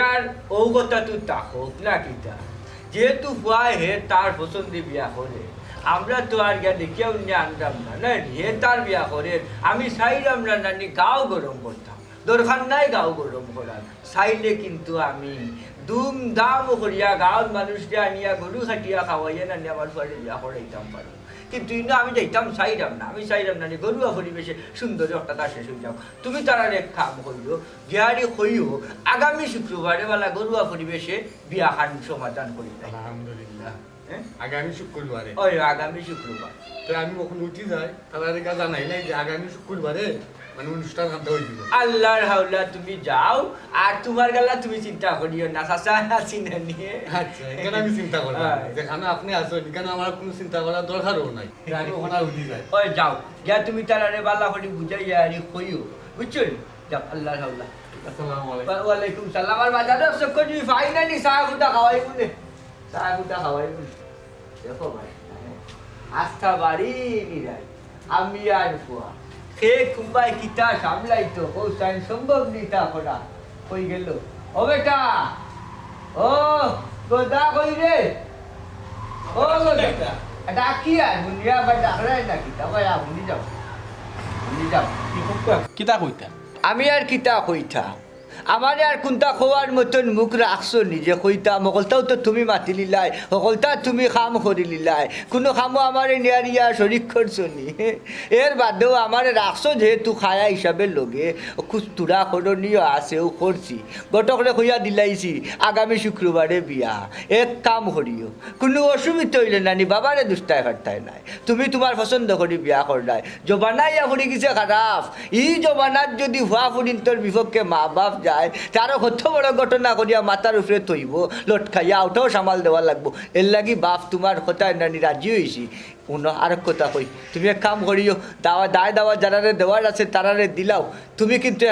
আর ও কথা তুই তাকক না কিতা যেহেতু ভয় হে তার পছন্দে বিয়া করে আমরা তো আর গিয়া দেখিয়াও নিয়ে আনতাম না না হে তার বিয়া করে আমি চাইলাম না নানি গাও গরম করতাম দরকার নাই গাও গরম করার চাইলে কিন্তু আমি দুম দাম করিয়া গাঁৱৰ মানুষকে আনিয়া গরু খাটিয়া খাওয়াইয়া নানি আমার ঘরে বিয়া করাইতাম পারো কিন্তু আমি যাইতাম চাইলাম না আমি চাইলাম না গরুয়া পরিবেশে সুন্দর একটা তা শেষ হয়ে যাও তুমি তারা এক কাম করিও গিয়ারি কইও আগামী শুক্রবারে বেলা গরুয়া পরিবেশে বিয়া খান সমাধান করি আলহামদুলিল্লাহ আগামী শুক্রবারে ওই আগামী শুক্রবার তো আমি কখন উঠি যাই তাদের কাছে জানাই নাই যে আগামী শুক্রবারে মানে অনুষ্ঠান আনতে হইব আল্লাহর হাওলা তুমি যাও আর তোমার গেলা তুমি চিন্তা করিও না চাচা আছি না নিয়ে আচ্ছা এখানে আমি চিন্তা করলাম যেখানে আপনি আছেন এখানে আমার কোনো চিন্তা করার দরকারও নাই আমি ওখানে উঠি যাই ওই যাও যা তুমি তারারে বালা করে বুঝাইয়া আরি কইও বুঝছো যাও আল্লাহর হাওলা আসসালামু আলাইকুম ওয়ালাইকুম সালাম আর বাজারে সব কিছু ফাইনালি চা গুটা খাওয়াই বলে চা গুটা খাওয়াই বলে দেখো ভাই আস্থা বাড়ি নিরাই আমি আর ফুয়া সে কুম্বাই কিতা সামলাইতো ও সাইন সম্ভব নিতা করা কই গেল ও বেটা ও গোদা কই রে ও গোদা ডাকি আর বুনিয়া বা ডাকরাই না কিতা ভাই আপনি যাও কিতা কইতা আমি আর কিতা কইতা আমার আর কোনটা খোয়ার মতন মুখ রাখছো নিজে কইতা মকলটাও তো তুমি মাতি লিলাই সকলটা তুমি কাম করি লিলাই কোনো কামও আমার নিয়ারিয়া শরিক করছো নি এর বাদেও আমার রাখছো যেহেতু খায়া হিসাবে লগে খুচতুরা করণীয় আছেও করছি গটকরে কইয়া দিলাইছি আগামী শুক্রবারে বিয়া এক কাম করিও কোনো অসুবিধা হইলে নানি বাবারে দুষ্টায় ফাটতায় নাই তুমি তোমার পছন্দ করি বিয়া করলাই জবানাইয়া করি গেছে খারাপ ই জবানার যদি ভুয়া ফুরিন্তর বিপক্ষে মা বাপ যায় তারও কত বড় ঘটনা করিয়া মাথার উপরে তৈব লট খাইয়া ওটাও সামাল দেওয়া লাগবো এর লাগি বাপ তোমার কথায় নানি রাজি হয়েছি অন্য আরেক কথা কই তুমি এক কাম করিও দাওয়া যারারে দেওয়ার আছে তারারে দিলাও তুমি কিন্তু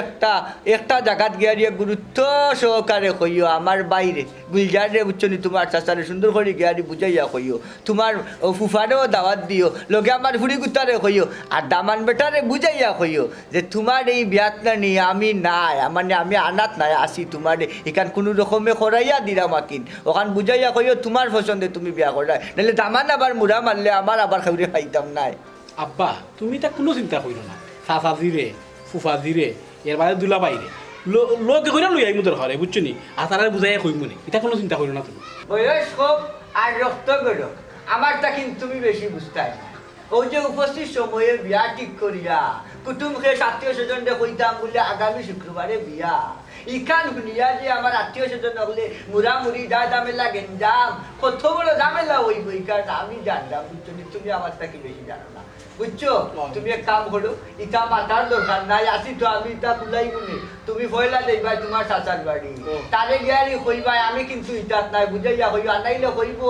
একটা জায়গাত গিয়ারিয়া গুরুত্ব সহকারে কইও আমার বাইরে গুলজারে বুঝছনি তোমার চাচারে সুন্দর করে গিয়ারি বুঝাইয়া কইও তোমার ফুফারেও দাওয়াত দিও লগে আমার ফুড়ি গুতারে কইও আর দামান বেটারে বুঝাইয়া কইও যে তোমার এই বিয়াত না নিয়ে আমি নাই মানে আমি আনাত নাই আসি তোমার এখান কোনো রকমে করাইয়া দিলাম আকিন ওখান বুঝাইয়া কইও তোমার পছন্দে তুমি বিয়া করাই নাহলে দামান আবার মুড়া মারলে আমার আবার খাইরে খাইতাম নাই আব্বা তুমি তা কোনো চিন্তা করিও না চাচাজিরে ফুফাজিরে এর বাদে দুলা বাইরে লোক কইরা লই আইমু তোর ঘরে বুঝছো নি আর তারা বুঝাইয়া কইমু নি এটা কোনো চিন্তা করিও না তুমি বয়স হোক আর রক্ত গড়ক আমারটা কিন্তু তুমি বেশি বুঝতাই না ওই যে উপস্থিত সময়ে বিয়া ঠিক করিয়া কুটুম খেয়ে আত্মীয় স্বজনকে কইতাম বলে আগামী শুক্রবারে বিয়া ইখান শুনিয়া যে আমার আত্মীয় স্বজন হলে মুড়ামুড়ি ঝামেলা গেঞ্জাম কত বড় ঝামেলা ওই বইকার আমি জানলাম বুঝছো তুমি আমার তাকে বেশি জানো না বুঝছো তুমি এক কাম করো ইটা মাথার দরকার নাই আসি তো আমি ইটা কুলাই বলি তুমি পয়লা দেইবাই তোমার চাচার বাড়ি তারে গিয়ারি কইবাই আমি কিন্তু ইটাত নাই বুঝাইয়া কইব আনাইলে কইব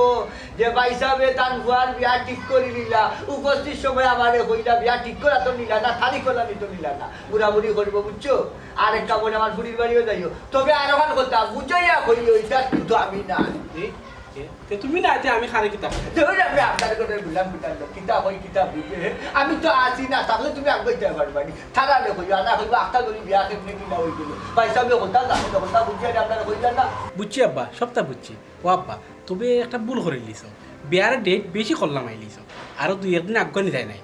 যে ভাই সাহেবে তার ভুয়ার বিয়া ঠিক করে নিলা উপস্থিত সময় আমারে কইলা বিয়া ঠিক করা তো নিলা না তারিখ হলা নিত নিলা না বুড়াবুড়ি করবো বুঝছো আর একটা বোন আমার বুড়ির বাড়িও যাইও তবে আর ওখান কথা বুঝাইয়া কইও ইটা কিন্তু আমি না তুমি না আমি খারে কিতা আমি আপনার কথা বললাম কিতাব হয় কিতাব বুঝে আমি তো আসি না তাহলে তুমি আগে পারবানি থানালে কইও আনা কইব আখটা ধরি বিয়া কেমনে কিনা হয়ে গেল পয়সা আমি কথা জানি না কথা বুঝিয়ে আপনারা কইলেন না বুঝছি আব্বা সবটা বুঝছি ও আব্বা তবে একটা ভুল করে লিছ বিয়ার ডেট বেশি করলাম আইলিছ আরো 2 দিন আগে যায় নাই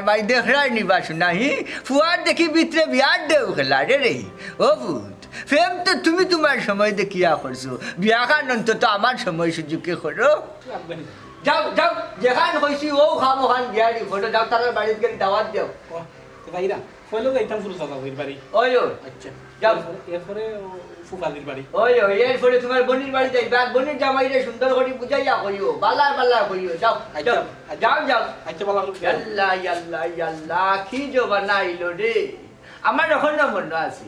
মাই দেখরাই নিবা শুনাহি ফুয়ার দেখি ভিতরে বিয়ার দেও খেলা রে ও ভূত ফেম তো তুমি তোমার সময় দেখিয়া করছো বিয়া খান অন্তত আমার সময় সুযোগে করো যাও যেখান হয়েছি ও খাম ওখান বিয়ারি ফটো যাও তার বাড়িতে গেলে দাওয়াত দেও তাইরা ফলো যাইতাম ফুল চাচা বাড়ি ওই আচ্ছা যাও এরপরে ফুফাদির বাড়ি ওই এরপরে তোমার বোনের বাড়ি যাইবে আর বোনের জামাইরে সুন্দর করে বুঝাইয়া কইও বালা কইও যাও যাও আচ্ছা বলা আল্লাহ কি জবানা আইলো রে আমার এখন মনে আছে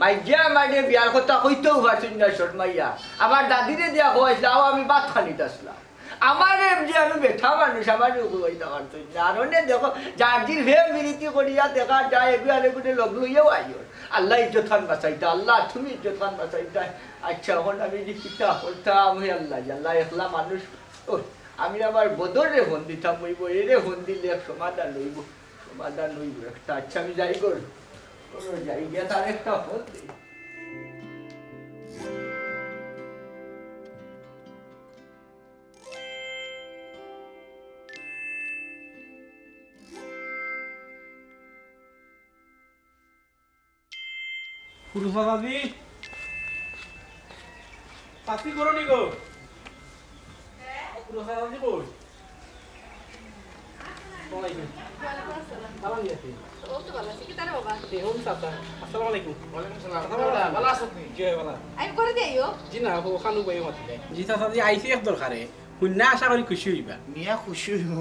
মাইজিয়া আমারে বিয়ার কথা কইতেও পারছি না শর্মাইয়া আমার দাদিরে দিয়া হয়েছিল আমি ভাত খানিতে আসলাম আমার যে আমি বেঠা মানুষ আমার হইতে পারছি না আর দেখো জার্জির ভে মিরিতি করিয়া দেখা যায় এগুলো লগ লইয়াও আইও আল্লাহ ইজ্জত বাঁচাইতা আল্লাহ তুমি ইজ্জত বাঁচাইতা আচ্ছা এখন আমি যে কিতা করতাম আল্লাহ একলা মানুষ আমি আমার বদরে ফোন দিতাম হইব এরে ফোন দিলে সমাধান লইব একটা আচ্ছা আমি যাই যাই গিয়া তার একটা ফোন দিই পুরুষ দাদি পাতি করো নি গো পুরুষ দাদি কই ভালো নি আছি এখন সাতা আসসালামু আলাইকুম ওয়ালাইকুম সালাম ভালো আছো তুমি জি ভালো আমি করে দিও জি না ও খানু বই মাতিলে জি দাদি আইছি এক দরকারে শুননা আশা করি খুশি হইবা মিয়া খুশি হইব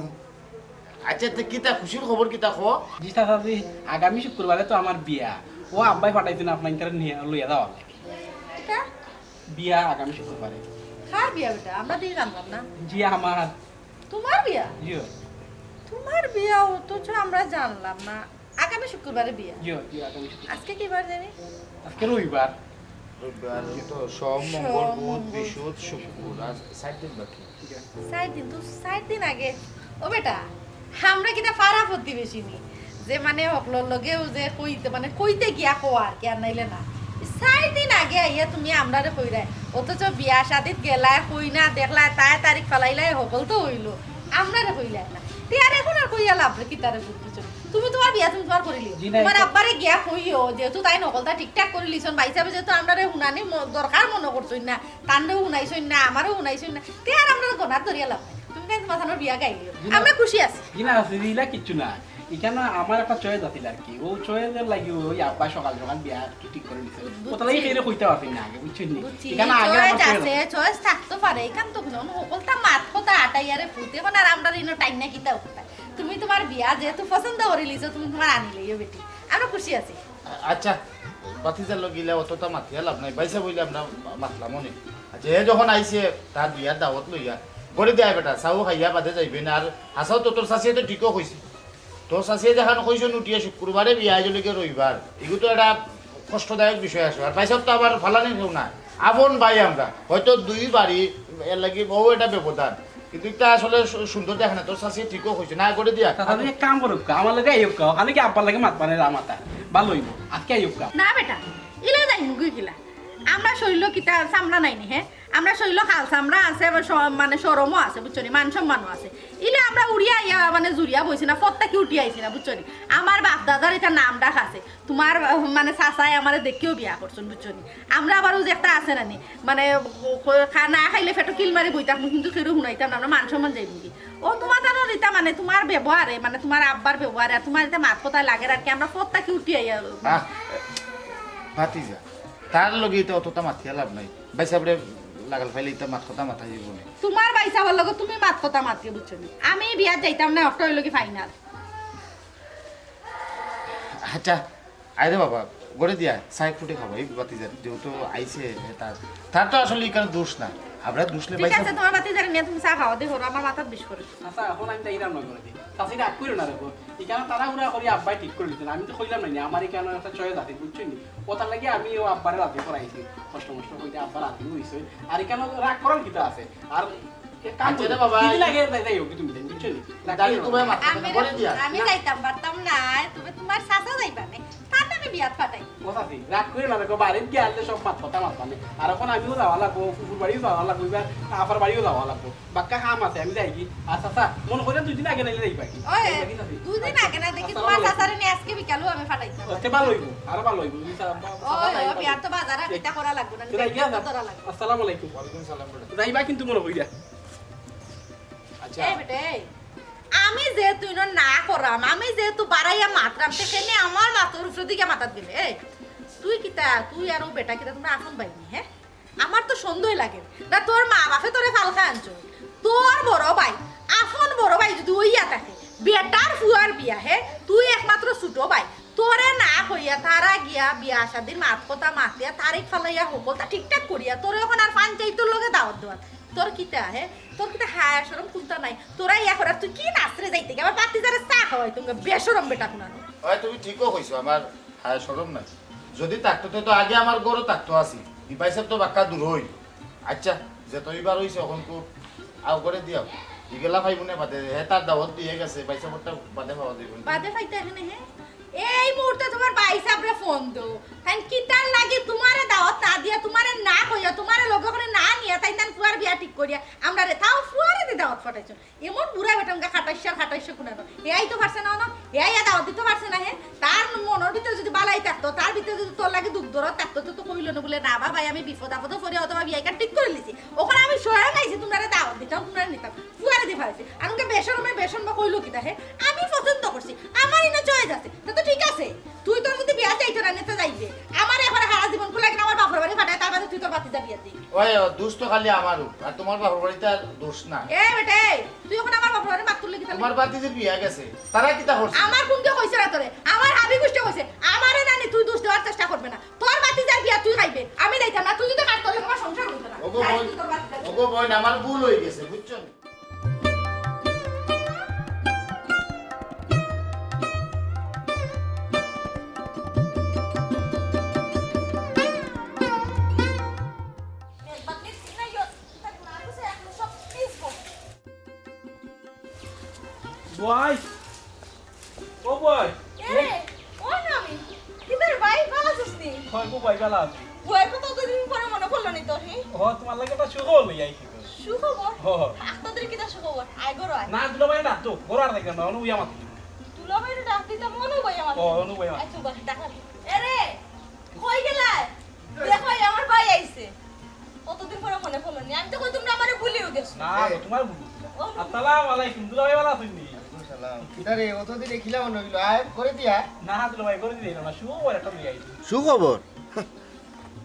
আচ্ছা তো কিতা খুশির খবর কিতা খো জি দাদি আগামী শুক্রবারে তো আমার বিয়া ও আব্বাই পাঠাইছেন আপনার ইন্টার নিয়ে লইয়া দাও এটা বিয়া আগামী শুক্রবারে কার বিয়া বেটা আমরা দিয়ে জানলাম না জি আমার তোমার বিয়া জিও তোমার বিয়া অথচ আমরা জানলাম না আগামী শুক্রবারে বিয়া জিও জিও আগামী শুক্রবার আজকে কি বার জানি আজকে রবিবার রবিবার তো সোম মঙ্গল বুধ বৃহস্পতি শুক্র আজ 7 দিন বাকি 6 দিন তো 6 দিন আগে ও বেটা আমরা কিনা ফারা প্রতিবেশী নি যে মানে হকলর লগেও যে কইতে মানে কইতে গিয়া কোয়ার কি আর নাইলে না 6 দিন আগে আইয়া তুমি আমরারে কইরাই অথচ বিয়া শাদিত গেলা কই না দেখলা তাই তারিখ ফেলাইলাই হকল তো হইলো আমরারে কইলাই না তিয়ার এখন আর কইয়া লাভ রে কি তারে বুঝছো তুমি তোমার বিয়া তুমি তোমার করিলি জি না, তোমার এটা- আব্বারে গিয়া কইও যেহেতু তাই নকলটা ঠিকঠাক করে লিছন বাইসাবে যেহেতু আমরারে হুনানি দরকার মনে করছই না তান্ডেও হুনাইছই না আমারও হুনাইছই না তিয়ার আমরা গনার ধরিয়া লাভ নাই। তুমি তাই তোমার সামনে বিয়া গাইলিও জি না। আমরা খুশি আছি জি না দিলা কিচ্ছু না এখানে আমার একটা চয়েস আছিল আর কি ও চয়েসের লাগি ওই আব্বা সকাল সকাল বিয়া ঠিক করে দিছে ওটা লাগি খেয়ে কইতে পারছি না আগে বুঝছেন নি বুঝছি এখানে আগে চয়েস আমার আছে চয়েস থাকতে পারে এখান তো কোনো হকলটা মাত কথা আটাইয়ারে ফুটে কোন আর আমরা ইনো টাইম না কিতা উঠতা তুমি তোমার বিয়া যেহেতু পছন্দ করে লিছো তুমি তোমার আনিলেইও বেটি আমরা খুশি আছি আচ্ছা বাতিজার লগিলা অতটা মাতিয়া লাভ নাই বাইসা বইলে আমরা মাতলাম মনে আচ্ছা এ যখন আইছে তার বিয়ার দাওয়াত লইয়া করে দেয় বেটা চাও খাইয়া বাদে যাইবে না আর হাসাও তো তোর শাশিয়ে তো ঠিকও কইছে তোর শাশিয়ে যেখানে কইছো নুটিয়া শুক্রবারে বিয়া আইজলিকে রবিবার এগুলো তো একটা কষ্টদায়ক বিষয় আছে আর বাইসব তো আবার ফালানি কেউ না আপন ভাই আমরা হয়তো দুই বাড়ি এর লাগি বহু এটা ব্যবধান কিন্তু এটা আসলে সুন্দর দেখে না তোর শাশিয়ে ঠিকও কইছে না করে দিয়া তাহলে এক কাম করুক আমার লাগে আইব কাও আমি কি আব্বার লাগে মাত পানে রামাতা ভালো হইব আজকে আইব কাও না বেটা ইলে যাই মুগি কিলা আমরা শৈল কিতা চামড়া নাইনি হ্যাঁ আমরা শৈল খাল চামড়া আছে আবার মানে সরমও আছে বুঝছো নি মান সম্মানও আছে ইলে আমরা উড়িয়া ইয়া মানে জুড়িয়া বইছি না ফত্তা কি উঠি আইছি না বুঝছো নি আমার বাপ দাদার এটা নাম ডাক আছে তোমার মানে চাচাই আমারে দেখেও বিয়া করছেন বুঝছো নি আমরা আবারও যে একটা আছে নানি মানে না খাইলে ফেটো কিল মারি বইতাম কিন্তু কেউ শুনাইতাম না আমরা মান সম্মান যাই বুঝি ও তোমার জানো এটা মানে তোমার ব্যবহারে মানে তোমার আব্বার ব্যবহারে আর তোমার এটা মাত কথায় লাগে আর কি আমরা ফত্তা কি উঠি আইয়া ভাতিজা তার লগে এটা অতটা মাতিয়া লাভ নাই বাইসাবরে লাগাল ফাইলে এটা মাত কথা মাথা যাব না তোমার বাইসাবার লগত তুমি মাত কথা মাতিয়ে বুঝছো নি আমি বিয়াত যাইতাম না অক্টো হইল কি ফাইনাল আচ্ছা আইরে বাবা গড়ে দিয়া চাই ফুটে খাবো এই ভাতিজা যেহেতু আইছে তার তো আসলে এখানে দোষ না আমরা দোষলে ঠিক বাইসা আছে তোমার বাতি জানি নিয়ে তুমি চা খাওয়া দেখো আমার মাথাত বিষ করে আচ্ছা এখন আমি তাই রান্না করে দিই চাষি রাগ করিও না রেখো এখানে তারা উড়া করি আব্বাই ঠিক করে দিতেন আমি তো কইলাম না আমার এখানে একটা চয়েস আছে বুঝছেন নি ওটার লাগে আমি ও আব্বারে রাতে করাইছি কষ্ট মষ্ট কইতে আব্বা রাতে হইছে আর এখানে রাগ করার কিটা আছে আর এক কাম আচ্ছা করে রে বাবা, দিদি লাগে যাই হোক তুমি বুঝছেন নি দাঁড়িয়ে তোমার মাথা আমি গড়ে দিয়া আমি যাইতাম পারতাম না তুমি তোমার চাচা যাইবা না তাতে আমি বিয়াত ফাটাই কথা ঠিক রাগ করে না রেখো বাড়িতে গিয়ে আনলে সব মাত কথা মাত মানে আর এখন আমিও যাওয়া লাগবো ফুফুর বাড়িও যাওয়া লাগবো এবার আফার বাড়িও যাওয়া লাগবো বাক্কা কাম আছে আমি যাই কি আচ্ছা আচ্ছা মনে করেন 2 দিন আগে নাইলে যাইবা কি ওই দুদিন আগে না দেখি তোমার চাচারে নিয়ে আজকে বিকালও আমি ফাটাইতাম ওকে ভালো হইব আরো ভালো হইব ওই বিয়ার তো বাজারে পিঠা করা লাগবে না ধরা লাগবে আসসালামু আলাইকুম ওয়ালাইকুম সালাম বেটা যাইবা কিন্তু মনে কইরা আচ্ছা এই বেটে আমি যেহেতু ইনো না করাম আমি যেহেতু বাড়াইয়া মাতরাম সেখানে আমার মাথার উপর দিকে মাথাত গেলে এই তুই কিতা তুই আর ও বেটা কিতা তোমরা আপন বাইনি হ্যাঁ আমার তো সন্দেহ লাগে না তোর মা বাপে তোরে ফালকা আনছো তোর বড় ভাই আপন বড় ভাই যদি ওইয়া থাকে বেটার ফুয়ার বিয়া হে তুই একমাত্র ছোট ভাই তোরে না কইয়া তারা গিয়া বিয়া শাদির মাত কথা মাতিয়া তারিখ ফালাইয়া হকলটা ঠিকঠাক করিয়া তোরে এখন আর পঞ্চায়েতের লগে দাওয়াত দেওয়াত তোর কিতা হে তোর কিতা হায়া সরম কুন্তা নাই তোরা ইয়া করা তুই কি নাচরে যাইতে গে আবার পাতি যারা চা খাওয়াই তুমি বেসরম বেটা কুনানো হয় তুমি ঠিকও কইছো আমার হায় সরম নাই যদি থাকতো তো আগে আমার গরু থাকতো আসি ইপাইসাব তো বাক্কা দূর হই আচ্ছা যে তো এবার হইছে এখন তো আও করে দিও ইগেলা ভাই মনে বাদে হে তার দাওয়াত দিয়ে গেছে পয়সাটা বাদে পাওয়া দিব বাদে ফাইতে এখানে হে এই মুহূর্তে তোমার ভাই সাবরে ফোন দো তাই কিতার লাগে তোমারে দাওয়াত না দিয়া তোমারে না কইয়া তোমারে লগে করে না নিয়া তাই তান ফুয়ার বিয়া ঠিক করিয়া আমরা রে তাও ফুয়ারে দি দাওয়াত ফাটাইছো এমন বুড়া বেটামকা খাটাইছে কুনানো এই তো পারছে না না এই দাওয়াত দিতে পারছে না হে তার মনের ভিতরে যদি বালাই থাকতো তার ভিতরে যদি তোর লাগে দুঃখ দরদ থাকতো কইলো না বলে না বাবা আমি বিপদ আপদ পড়ে অথবা বিয়াইকা ঠিক করে লিছি ওখানে আমি স্বয়ং আইছি তোমরা দাওয়াত দিতাম তোমরা নিতাম ফুয়ারে দি ফাইছি আমাকে বেশন বা কইলো কি হে আমি পছন্দ করছি আমারই না চয়েস আছে তো ঠিক আছে তুই তোর যদি বিয়া চাইতো না নিতে যাইবে আমার এখন সারা জীবন কুলা কিনা আমার বাপের বাড়ি ফাটায় তার বাদে তুই তোর বাতি যাবি দি ওই দোষ তো খালি আমারও আর তোমার বাবার বাড়িতে আর দোষ না এ বেটে তুই এখন আমার বাপের বাড়ি মাতুল লাগি তোমার বাতি যে বিয়া গেছে তারা কিতা করছে আমার কোনকে কইছে না তোরে আমার হাবি গুষ্টি কইছে আমারে নানি তুই দোষ দেওয়ার চেষ্টা করবে না তোর বাতি যার বিয়া তুই খাইবে আমি যাইতাম না তুই যদি কাজ করলে তোমার সংসার হইতো না ওগো বোন ওগো বোন আমার ভুল হয়ে গেছে বুঝছো বয় ও বয় এ ওই না আমি কিদার ভাই ভালো আছিস নি হয় গো বয় বেলা আছে বউয়ের কথা দুদিন পরে মনে পড়লো নি তোর হে ও তোমার লাগে একটা সুখবর লই আইছি তো সুখবর হ তোদের কিটা সুখবর আয় গরো আয় না দুলা ভাই না তো গোরার লাগে না অনু ইয়া মাতি তুলা বাইরে ডাক দিতে মনে ভাই আমার ও অনু ভাই আয় তুই বস ডাক এরে কই গেলা দেখো আমার ভাই আইছে কতদিন পরে মনে পড়লো নি আমি তো কই তোমরা আমারে ভুলিও গেছো না তোমার বুঝ আসসালামু আলাইকুম দুলা ভাই ভালো আছেন নি কিতারে অতদিন দেখিলাম নইলো আয় করে দিয়া না দুলা ভাই করে দিই না সুখবর একটা লই আইছি সুখবর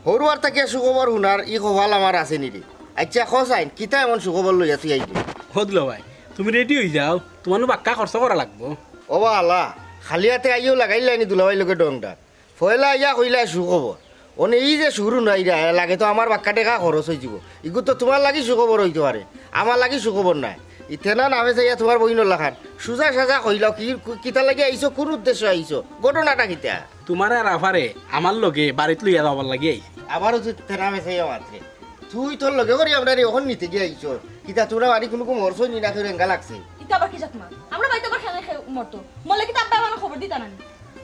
সৰুয়াৰ তাকে সুখবৰ শুনাৰ ই সভাল আমাৰ আছে নেকি আচ্ছা খচাইন কিতা এমন সুখবৰ লৈ আছি আইটো ও দুলা ভাই তুমি রেডি হই যাও তোমার বাক্কা খরচ করা লাগবো অবা আলা খালি হাতে আইও লাগাইলাইনি দুলাবাই লোকে ডংডা ফয়লা ইয়া কইলা সুখবৰ অনে ই যে সুৰু নাই লাগে তো আমার বাক্কা টেকা খরচ হয়ে যাব ইগু তো তোমার লাগি সুখবর হইতে পারে আমার লাগি সুখবর নাই ইতেনা নামে চাইয়া তোমার বইন লাখান সুজা সাজা কইলাও কি কিতা লাগি আইছো কোন উদ্দেশ্য আইছো ঘটনাটা কিতা তোমার আর আফারে আমার লগে বাড়িত লইয়া যাবার লাগি আইছি আবারও তুই তেনা মেসাইয়া মাত্রে তুই তোর লগে করি আমরা রে ওখান নিতে গিয়ে আইছ কিতা তোরা বাড়ি কোনো মরছো নি না তোর এঙ্গা লাগছে ইতা আবার কি জাতমা আমরা ভাই তো আবার খেলে মরতো মলে কি তাব্বা আমার খবর দিতা না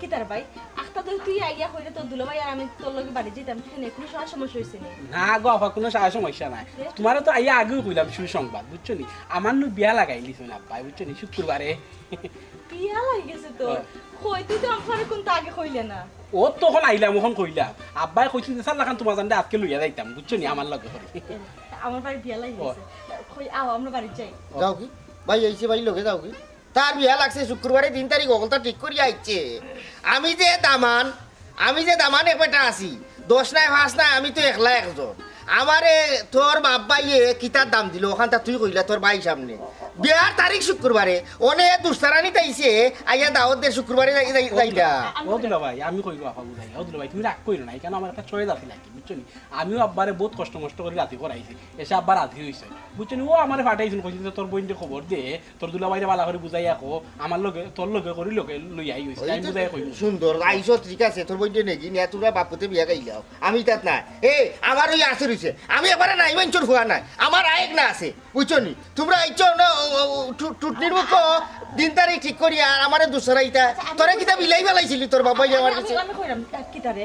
কিতার ভাই আখতা তুই আইয়া কইলে তোর দুলো ভাই আর আমি তোর লগে বাড়ি যেতাম কেনে কোনো সমস্যা হইছে নি না গো আফা কোনো সমস্যা নাই তোমার তো আইয়া আগেও কইলাম সুসংবাদ বুঝছো নি আমার নু বিয়া লাগাই লিছো না ভাই বুঝছো নি শুক্রবারে বিয়া লাগি গেছে তোর কই তুই তো আমার কোন আগে কইলে না ও তখন আইলাম ওখান কইলাম আব্বাই কইছিল যে সাল্লাখান তোমার জানতে আজকে লইয়া যাইতাম বুঝছো নি আমার লগে করে আমার বাড়ি বিয়া লাগি গেছে কই আও আমরা বাড়ি যাই যাও কি ভাই আইছে ভাই লগে যাও কি তার বিয়া লাগছে শুক্রবারে 3 তারিখ ওখানটা ঠিক করি আইছে আমি যে দামান এক বেটা আছি 10 নাই 5 নাই আমি তো একলা একজন আমারে তোর বাপ ভাইয়ে কিতার দাম দিল ওখানটা তুই কইলা তোর ভাই সামনে বিয়ার তারিখ শুক্রবারে অনেক দুস্তারানি তাইছে আইয়া দাওয়াত দে শুক্রবারে যাইলা ও দুলা ভাই আমি কইব আফা বুঝাই ও দুলা ভাই তুমি রাগ কইরো না কেন আমার একটা চয়েস আছে নাকি বুঝছো নি আমিও আব্বারে বহুত কষ্ট মষ্ট করে রাতি করাইছি এসে আব্বা রাতি হইছে বুঝছো নি ও আমারে ফাটাইছিল কইছিল তোর বইনকে খবর দে তোর দুলা ভাইরে বালা করে বুঝাইয়া কো আমার লগে তোর লগে করি লগে লই আই হইছে আমি বুঝাই কইব সুন্দর আইসো ঠিক আছে তোর বইতে নেকি নিয়া তোরা বাপুতে বিয়া গাইলাও আমি তাত নাই আমার ওই আসে রইছে আমি এবারে নাই মঞ্চুর হওয়া নাই আমার আয়েক না আছে বুঝছো নি তোমরা আইছো না টুটনির মুখ 3 তারিখ ঠিক করি আর আমারে দুসরা ইটা তোরা কিতা বিলাই ফেলাইছিলি তোর বাবাই আমার কাছে আমি কইরাম কিতারে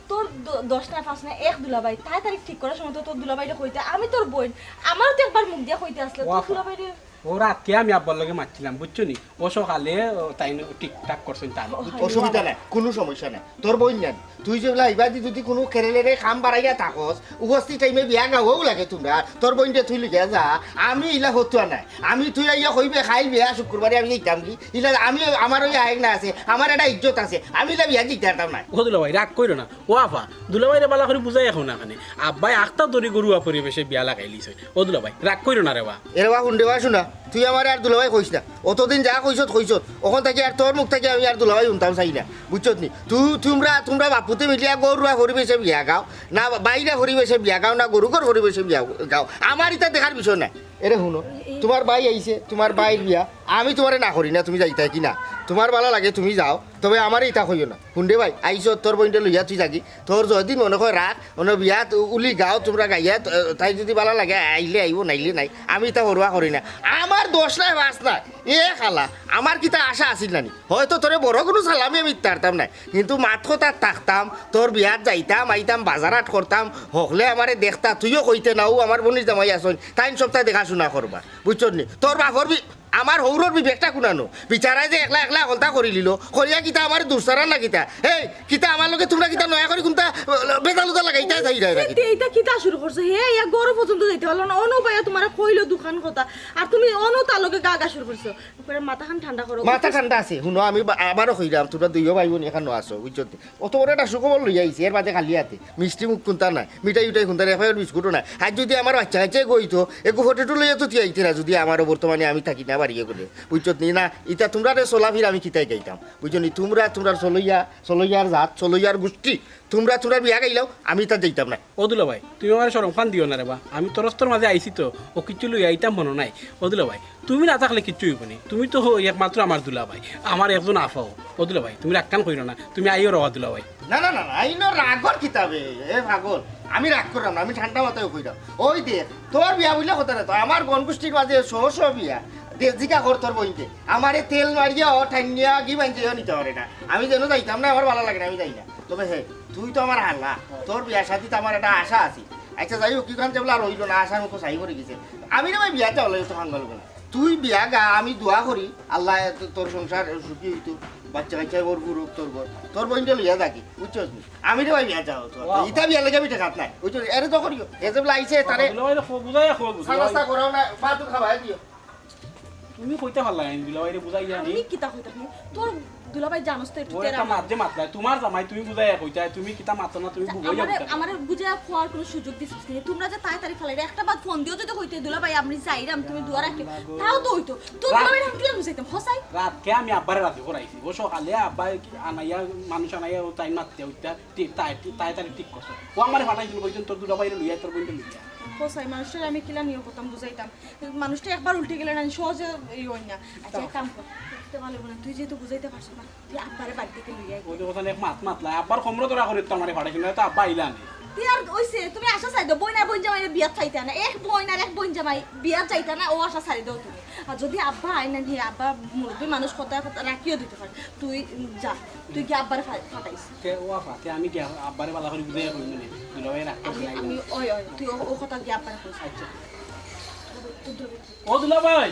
তোর 10 না 5 না এক দুলাভাই তাই তারিখ ঠিক করার সময় তো তোর দুলাভাইরে কইতে আমি তোর বোন আমার তো একবার মুখ দিয়া কইতে আসলে তোর দুলাভাইরে ও রাতকে আমি আব্বার লগে মারছিলাম বুঝছো নি ও সকালে তাই টিকটাক করছেন তাই অসুবিধা নাই কোনো সমস্যা নাই তোর বই নেন তুই যে বলা এবার যদি কোনো কেরেলেরে খাম বাড়াইয়া থাকস উপস্থিত টাইমে বিয়া গাওয়াও লাগে তোমরা তোর বইনটা তুই লিখে যা আমি ইলা হতুয়া নাই আমি তুই আইয়া কইবে খাই বিয়া শুক্রবারে আমি যাইতাম কি ইলা আমি আমার ওই আয়েক না আছে আমার একটা ইজ্জত আছে আমি ইলা বিয়া দিতাম নাই ও দুলা ভাই রাগ কইরো না ও আফা দুলা ভাইরে বালা করে বুঝাই এখন না খানে আব্বাই আখতা দড়ি গরুয়া পরিবেশে বিয়া লাগাই লিছে ও দুলা ভাই রাগ কইরো না রে বা এরবা শুনদেবা শুনা তুই আমার আর দুলাভাই কইস না অতদিন যা কইছত ওখান থেকে আর তোর মুখ থেকে আমি আর দুলাভাই শুনতাম চাই না বুঝছত নি তোমরা বাপুতে মিলিয়া গরুয়া পরিবেশে বিয়া গাও না বাইরা পরিবেশে বিয়া গাও না গরুকর পরিবেশে বিয়া গাও আমার এটা দেখার বিষয় নাই এরে শুনো তোমার ভাই আইছে তোমার ভাইয়ের বিয়া আমি তোমারে না করি না তুমি যাইতা কি না তোমার ভালো লাগে তুমি যাও তবে আমার ইটা কইও না শুনদে ভাই আইছো তোর বইনটা লইয়া তুই থাকি তোর যদি মনে হয় রাখ অন্য বিয়াত উলি গাও তোমরা গাইয়া তাই যদি ভালো লাগে আইলে আইব নাইলে নাই আমি তা হরুয়া করি না আমার 10 নাই 5 নাই খালা আমার কিতা আশা আছিল নানি হয়তো তোরে বড় কোনো সালামি আমি তারতাম নাই কিন্তু মাথো তার থাকতাম তোর বিয়াত যাইতাম আইতাম বাজারাত করতাম হকলে আমারে দেখতা তুইও কইতে নাও আমার বোনির জামাই আসন 3 সপ্তাহ দেখাশোনা করবা বুঝছো নি তোর বাপর আমার হৌরর বিবেকটা কুনানো বিচারায় যে একলা একলা হলতা করি লিল করিয়া কিতা আমার দুসারা না কিতা এই কিতা আমার লগে তোমরা কিতা নয়া করে কোনটা বেজালুতা লাগাইতা যাই রে এইটা কিতা শুরু করছে হে ইয়া গরু পর্যন্ত যাইতে পারলো না অনু ভাইয়া তোমার কইলো দোকান কথা আর তুমি অনু তার লগে গা শুরু করছো পরে মাথাখান ঠান্ডা করো মাথা ঠান্ডা আছে শুনো আমি আবারও কইরাম তোমরা দুইও ভাই বোন এখানে আসো বুঝছো অত বড় একটা সুখবর লই আইছি এর বাদে খালি হাতে মিষ্টি মুখ কোনটা নাই মিঠাই উঠাই কোনটা রেফাইয়ের বিস্কুটও নাই আর যদি আমার বাচ্চা কাছে গইতো একটু ফটোটো লইয়া তো আইতে না যদি আমারও বর্তমানে আমি থাকি না বাড়িয়ে করে বুঝছো নি না ইটা তোমরা চলাফির আমি কিতাই গাইতাম বুঝছো নি তোমরা চলইয়ার জাত চলইয়ার গোষ্ঠী তোমরা বিয়া গাইলাও আমি তা যাইতাম না ও দুলা ভাই তুমি আমার সরম খান দিও না রে বা আমি তরস্তর মাঝে আইছি তো ও কিচ্ছু লই আইতাম মনে নাই ও দুলা ভাই তুমি না থাকলে কিচ্ছু হইব নি তুমি তো একমাত্র আমার দুলা ভাই আমার একজন আফাও ও দুলা ভাই তুমি রাগ কইরো না তুমি আইও রওয়া দুলা ভাই না না না আইনো রাগর কিতাবে এ পাগল আমি রাগ করলাম না আমি ঠান্ডা মাথায় কইরাম ওই দেখ তোর বিয়া বললে কথা না তো আমার গণগোষ্ঠীর মাঝে শো বিয়া জিকা কর তোর বইতে আমার তেল মারিয়া ও ঠান্ডিয়া কি বাঞ্চে নিতে পারে না আমি যেন যাইতাম না আমার ভালো লাগে না আমি যাই না তবে হে তুই তো আমার হাল্লা তোর বিয়ার সাথে তো আমার একটা আশা আছে আচ্ছা যাই হোক কিখান যাবলা আর হইল না আশার মতো চাই করে গেছে আমি না ভাই বিয়াতে হলে তো হাঙ্গল না তুই বিয়া গা আমি দোয়া করি আল্লাহ তোর সংসার সুখী হইতো বাচ্চা কাচ্চা ওর গুরু তোর বইনটা লইয়া থাকি বুঝছো আমি রে ভাই বিয়া যাও তোর ইটা বিয়া লেগে বিটা খাত নাই বুঝছো এরে তো করিও এ যে লাইছে তারে দুলা ভাই বুঝাই সারাস্তা করাও না বাতু খাওয়াই দিও তুমি কইতে ভাল লাগে দুলা ভাই বুঝাই জানি আমি কিতা কইতাম তোর দুলাভাই জানোস তো একটু ও তেরা একটা মাঝে মাতলাই তোমার জামাই তুমি বুঝাই কইতা তুমি কিতা মাতো না তুমি বুঝাই যাও আমার বুঝে খোয়ার কোনো সুযোগ দিছিস না তোমরা যে তাড়াতাড়ি ফেলাই একটা বাদ ফোন দিও যদি কইতে দুলাভাই আমি যাইরাম তুমি দুয়ার রাখলে তাও তো হইতো তোর দুলাভাই আমি কিলা বুঝাইতাম হসাই রাত কে আমি আব্বারে রাতে করাইছি ও সকালে আব্বা আনাইয়া মানুষ আনাইয়া ও তাই মারতে ওইটা তাই ঠিক করছো ও আমার ফাটাইছিল বলছেন তোর দুলা বাইরে লইয়া তোর বইটা লইয়া হসাই মানুষটার আমি কিলা নিয়ে করতাম বুঝাইতাম মানুষটা একবার উল্টে গেলে না সহজে এই হই না আচ্ছা এক কাম কর বুঝতে পারবো না তুই যেহেতু বুঝাইতে পারছিস না তুই আব্বারে বাড়ি থেকে লইয়া ওই কথা এক মাতলাই আব্বার কমরো তোরা করে তো আমার ফাটাইছিল তো আব্বা আইলা নে তুই আর ওইছে তুমি আশা চাই দাও বই জামাই বিয়া চাইতে না এক বই না এক বই জামাই বিয়া চাইতে না ও আশা ছাড়ি দাও তুমি আর যদি আব্বা আই না দিয়ে আব্বা মুরব্বী মানুষ কথা রাখিও দিতে পারে তুই যা তুই কি আব্বারে ফাটাইস কে ও ফাতে আমি কি আব্বারে বালা করে বুঝাইয়া কইনি নে দুলা ভাই রাখতে আমি ওই তুই ও কথা কি আব্বারে কইস আচ্ছা ও দুলা ভাই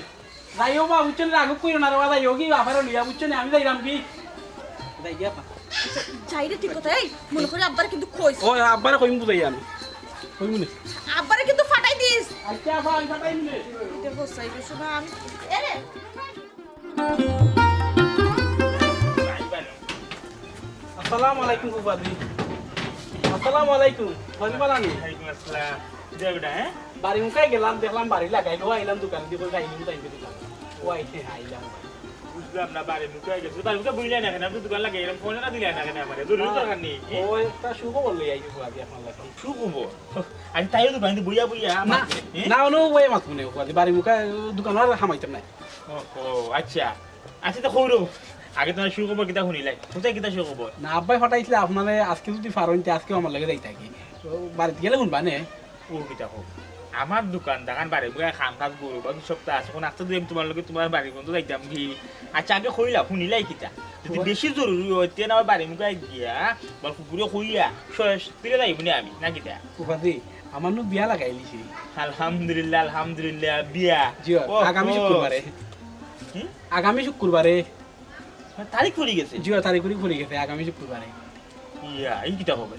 যাইও বা বুঝছেন রাগ কইরো না রে বাবা যাইও কি আফারে লইয়া বুঝছেন আমি যাইরাম কি যাই গিয়া পা চাইরে ঠিক কথা এই মনে করে আব্বারে কিন্তু কইস ও আব্বারে কইম বুঝাই আমি কইম নে আব্বারে কিন্তু ফাটাই দিস আচ্ছা আব্বা আমি ফাটাই নে এটা বসাই বেশ না আমি এরে আসসালামু আলাইকুম ফুফাদি আসসালামু আলাইকুম বানি বাড়ি মুখাই গেলাম দেখলাম বাড়ি লাগাইলো আইলাম দোকান দিয়ে করে আইলাম তাই দিলাম ও আইতে আইলাম বুঝলাম না বাড়ি মুখে গেছে বাড়ি মুখে বুঝলেন না কেন আপনি দোকান লাগিয়ে এরকম ফোনে না দিলেন না কেন আমার জরুরি দরকার নেই ও একটা সুখবর লই আইছি ফুফাদি আপনার লাগে শুরু করবো আমি তাই দোকান দিয়ে বইয়া বইয়া না অনু ওই মাত মনে ফুফাদি বাড়ি মুখে দোকানের হামাইতাম নাই ও আচ্ছা আচ্ছা তো সৌরভ আগে তোমার শুরু করবো কিতা শুনিলাই কোথায় কিতা শুরু করবো না আব্বাই ফাটাইছিলে আপনারে আজকে যদি ফারন আজকেও আমার লাগে যাই থাকি বাড়িতে গেলে শুনবা নে ও কিতা হোক আমার দোকান বাড়ি মুখে খাম কাজ করবো বা দু সপ্তাহ আছে কোন আসতে দিম তোমার লগে তোমার বাড়ি পর্যন্ত যাইতাম কি আচ্ছা আগে কইলা শুনিলাই কিতা যদি বেশি জরুরি হয় তেন আমার বাড়ি মুখে গিয়া বা কুকুরে কইয়া ফিরে যাইব না আমি না কিতা ফুফাদি আমার নু বিয়া লাগাই লিছি আলহামদুলিল্লাহ বিয়া জিও আগামী শুক্রবারে কি আগামী শুক্রবারে তারিখ পড়ে গেছে জিও তারিখ পড়ে গেছে আগামী শুক্রবারে ইয়া এই কিতা হবে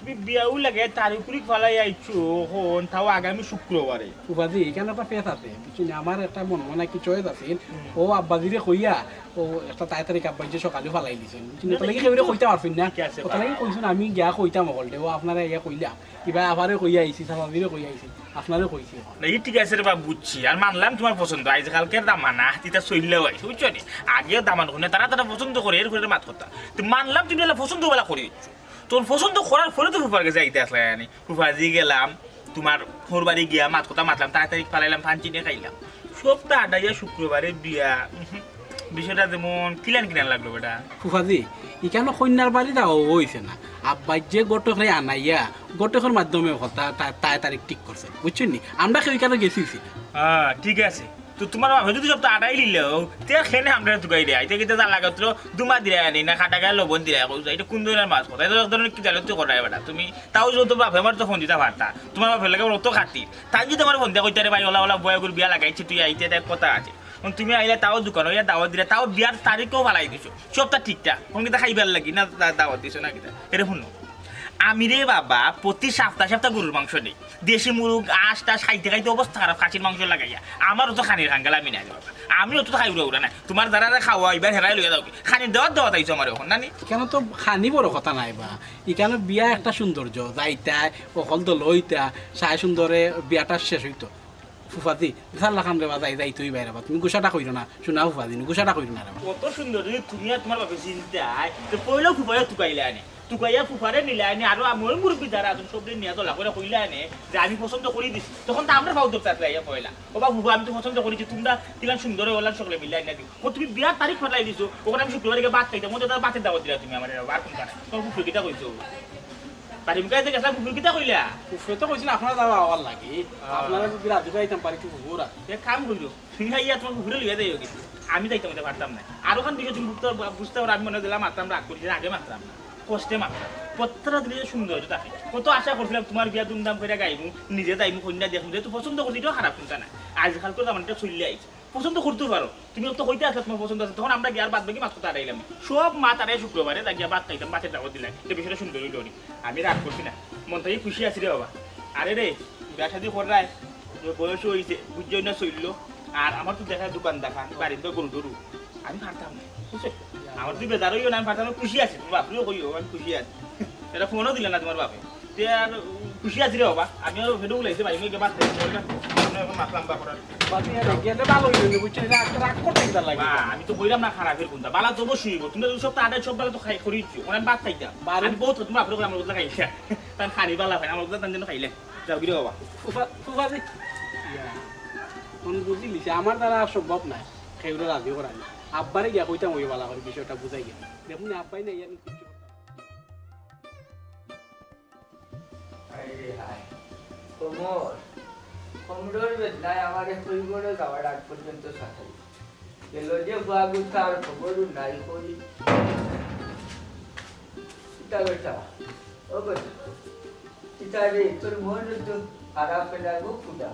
তুমি বিয়াও লাগে তারিখ ফালাই আইছো হন তাও আগামী শুক্রবারে ফুফাদি এখানে একটা পেট আছে বুঝছি আমার একটা মন মনে কি চয়েস আছিল ও আব্বাজিরে কইয়া ও একটা তাড়াতাড়ি আব্বাই যে সকালে ফালাই দিছিল বুঝছি তাহলে কেউ কইতে পারফিন না কথা লাগে কইছেন আমি গিয়া কইতাম অকলতে ও আপনারা ইয়া কইলাম কিবা আবারে কইয়া আইছি সামাজিরে কইয়া আইছি আপনারে কইছি না এই ঠিক আছে রে বা বুঝছি আর মানলাম তোমার পছন্দ আজকালকের দামানা তিতা চললেও আইছে বুঝছো নি আগেও দামান শুনে তারা পছন্দ করে এর ফলে মাত কথা তো মানলাম তুমি পছন্দ বেলা করে দিচ্ছ তোর পছন্দ করার ফলে তো ফুফার কাছে আইতে আসলে আনি ফুফার দিয়ে গেলাম তোমার ফোর বাড়ি গিয়া মাত কথা মাতলাম তাড়াতাড়ি ফালাইলাম ফাঞ্চি নিয়ে খাইলাম সপ্তাহ আডাইয়া শুক্রবারে বিয়া বিষয়টা যেমন কিলান লাগলো বেটা ফুফাদি এখানে কন্যার বাড়ি যাওয়া হয়েছে না আব্বাই যে গোটকে আনাইয়া গোটকের মাধ্যমে কথা তারিখ ঠিক করছে বুঝছেন নি আমরা কেউ এখানে গেছি হ্যাঁ ঠিক আছে তো তোমার বাবা যদি সপ্তাহ আড়াই লিলেও তেল খেনে আমরা তুকাই দেয় এটা কিন্তু তার লাগাত দুমা দিয়ে আনি না খাটা গায়ে লবণ দিয়ে এটা কোন ধরনের মাছ কথা এটা ধরনের কি জানো তো করাই বেটা তুমি তাও যদি বাপে আমার তো ফোন দিতে পারতা তোমার বাপে লাগে অত খাতি তাই যদি আমার ফোন দিয়ে কইতে ভাই ওলা বয়া করে বিয়া লাগাইছে তুই আইতে দেখ কথা আছে তুমি আইলে তাও দোকান হইয়া দাওয়াত দিলে তাও বিয়ার তারিখও ভালাই দিছো সবটা ঠিকঠাক কোন কিতা খাইবার লাগি না দাওয়াত দিছো না কিতা এটা শুনো আমি রে বাবা প্রতি সপ্তাহ গরুর মাংস নেই দেশি মুরগ আঁশটা খাইতে খাইতে অবস্থা খারাপ খাসির মাংস লাগাইয়া আমারও তো খানির হাঙ্গাল আমি নাই বাবা আমিও তো খাই উড়া না তোমার দ্বারা খাওয়া এবার হেরাই লইয়া দাও খানির দেওয়া আইছো আমার এখন নানি কেন তো খানি বড় কথা নাই বা এখানে বিয়া একটা সৌন্দর্য যাইতা অকল তো লইতা চাই সুন্দরে বিয়াটা শেষ হইতো ফুফাদি সাল্লা খান রে বা যাই তুই বাইরে বা তুমি গুছাটা কইরো না শোনা ফুফাদি গুছাটা কইরো না রে বা কত সুন্দর যদি তুমি আর তোমার বাপে চিন্তায় তো পয়লাও ফুফাইয়া তুকাইলে আনে তুকাইয়া ফুফারে নিলে আনে আর আমার মুরব্বী দ্বারা তুমি সব নিয়ে তো লাগলে কইলে আনে যে আমি পছন্দ করি দিছি তখন তো আমরা ভাও দরকার লাইয়া পয়লা ও বা ফুফা আমি তো পছন্দ করেছি তোমরা তিলান সুন্দর হলাম সকলে মিলে আনে দিও ও তুমি বিয়ার তারিখ ফেলাই দিছো ওখানে আমি শুক্রবারে বাদ খাইতাম মধ্যে তার বাতের দাওয়াত দিলা তুমি আমার আর কোন কারণে তোর ফুফু কিটা কইছো পারিমকাইতে গেছলা ফুফু কিটা কইলা ফুফে তো কইছিল আপনারা যাওয়া আওয়ার লাগে আপনারা যদি রাতে যাইতাম পারি কি ফুফুরা এক কাম কইলো তুমি হাইয়া তোমার ঘুরে লইয়া যাইও কিন্তু আমি যাইতাম এটা পারতাম না আরো খান বিষয় তুমি বুঝতে পারো আমি মনে দিলাম মারতাম রাগ করেছি আগে মারতাম না কষ্টে মারতাম প্রত্যেকটা দিলে সুন্দর থাকে কত আশা করছিলাম তোমার বিয়া দুমদাম করে গাইমু নিজে যাইমু কন্যা দেখুন যেহেতু পছন্দ করছি এটাও খারাপ চিন্তা না আজকাল তো আমার এটা চললে আইছে পছন্দ করতে পারো তুমি তো হইতে আসলে তোমার পছন্দ আছে তখন আমরা গিয়ার বাদ বাকি মাছ কথা আড়াইলাম সব মা তারাই শুক্রবারে তা গিয়া বাদ খাইতাম বাচ্চা দাওয়াত দিলাম এটা বিষয়টা সুন্দর হইল আমি রাগ করছি না মন থেকে খুশি আছি রে বাবা আরে রে বিয়া শাদি করায় বয়স হয়েছে বুঝছই না চলল আর আমার তো দেখা দোকান দেখা বাড়িতে তো গরু টরু আমি পারতাম না বুঝছো আমার তুই বেজার হইও না আমি পারতাম খুশি আছি তোমার বাপরেও কইও আমি খুশি আছি এটা ফোনও দিলে না তোমার বাপে তে আর খুশি আছি রে বাবা আমি আর ভেডো লাইছে ভাই মই বাদ মাতলাম বা করার বাকি আর গেলে ভালো হইল বুঝছেন রাগ করতে কিটা লাগে আমি তো কইলাম না খারাপের কোনটা বালা তো অবশ্যই হইব তুমি সব তো আড়াই সব বেলা তো খাই করিছো মানে বাদ খাইতা আমি বহুত তোমার বাপরে আমার বদলা খাইছা তান খানি বালা ভাই আমার বদলা তান যেন খাইলে যাও গিরে বাবা ফুফাদি কোন বুঝি লিছে আমার দ্বারা সম্ভব নাই খেউরে রাজি করা না আব্বারে গিয়া কইতাম ওই বালা করে বিষয়টা বুঝাই গিয়া দেখুন আব্বাই নাই আমি কিছু কমডোর বেদনায় আমার কইবড় যাওয়ার আগ পর্যন্ত সাথাই গেল যে বুয়া গুতা আর খবরও নাই করি চিতা বেটা ও বেটা চিতা রে তোর মন তো খারাপ হয়ে গো ফুটা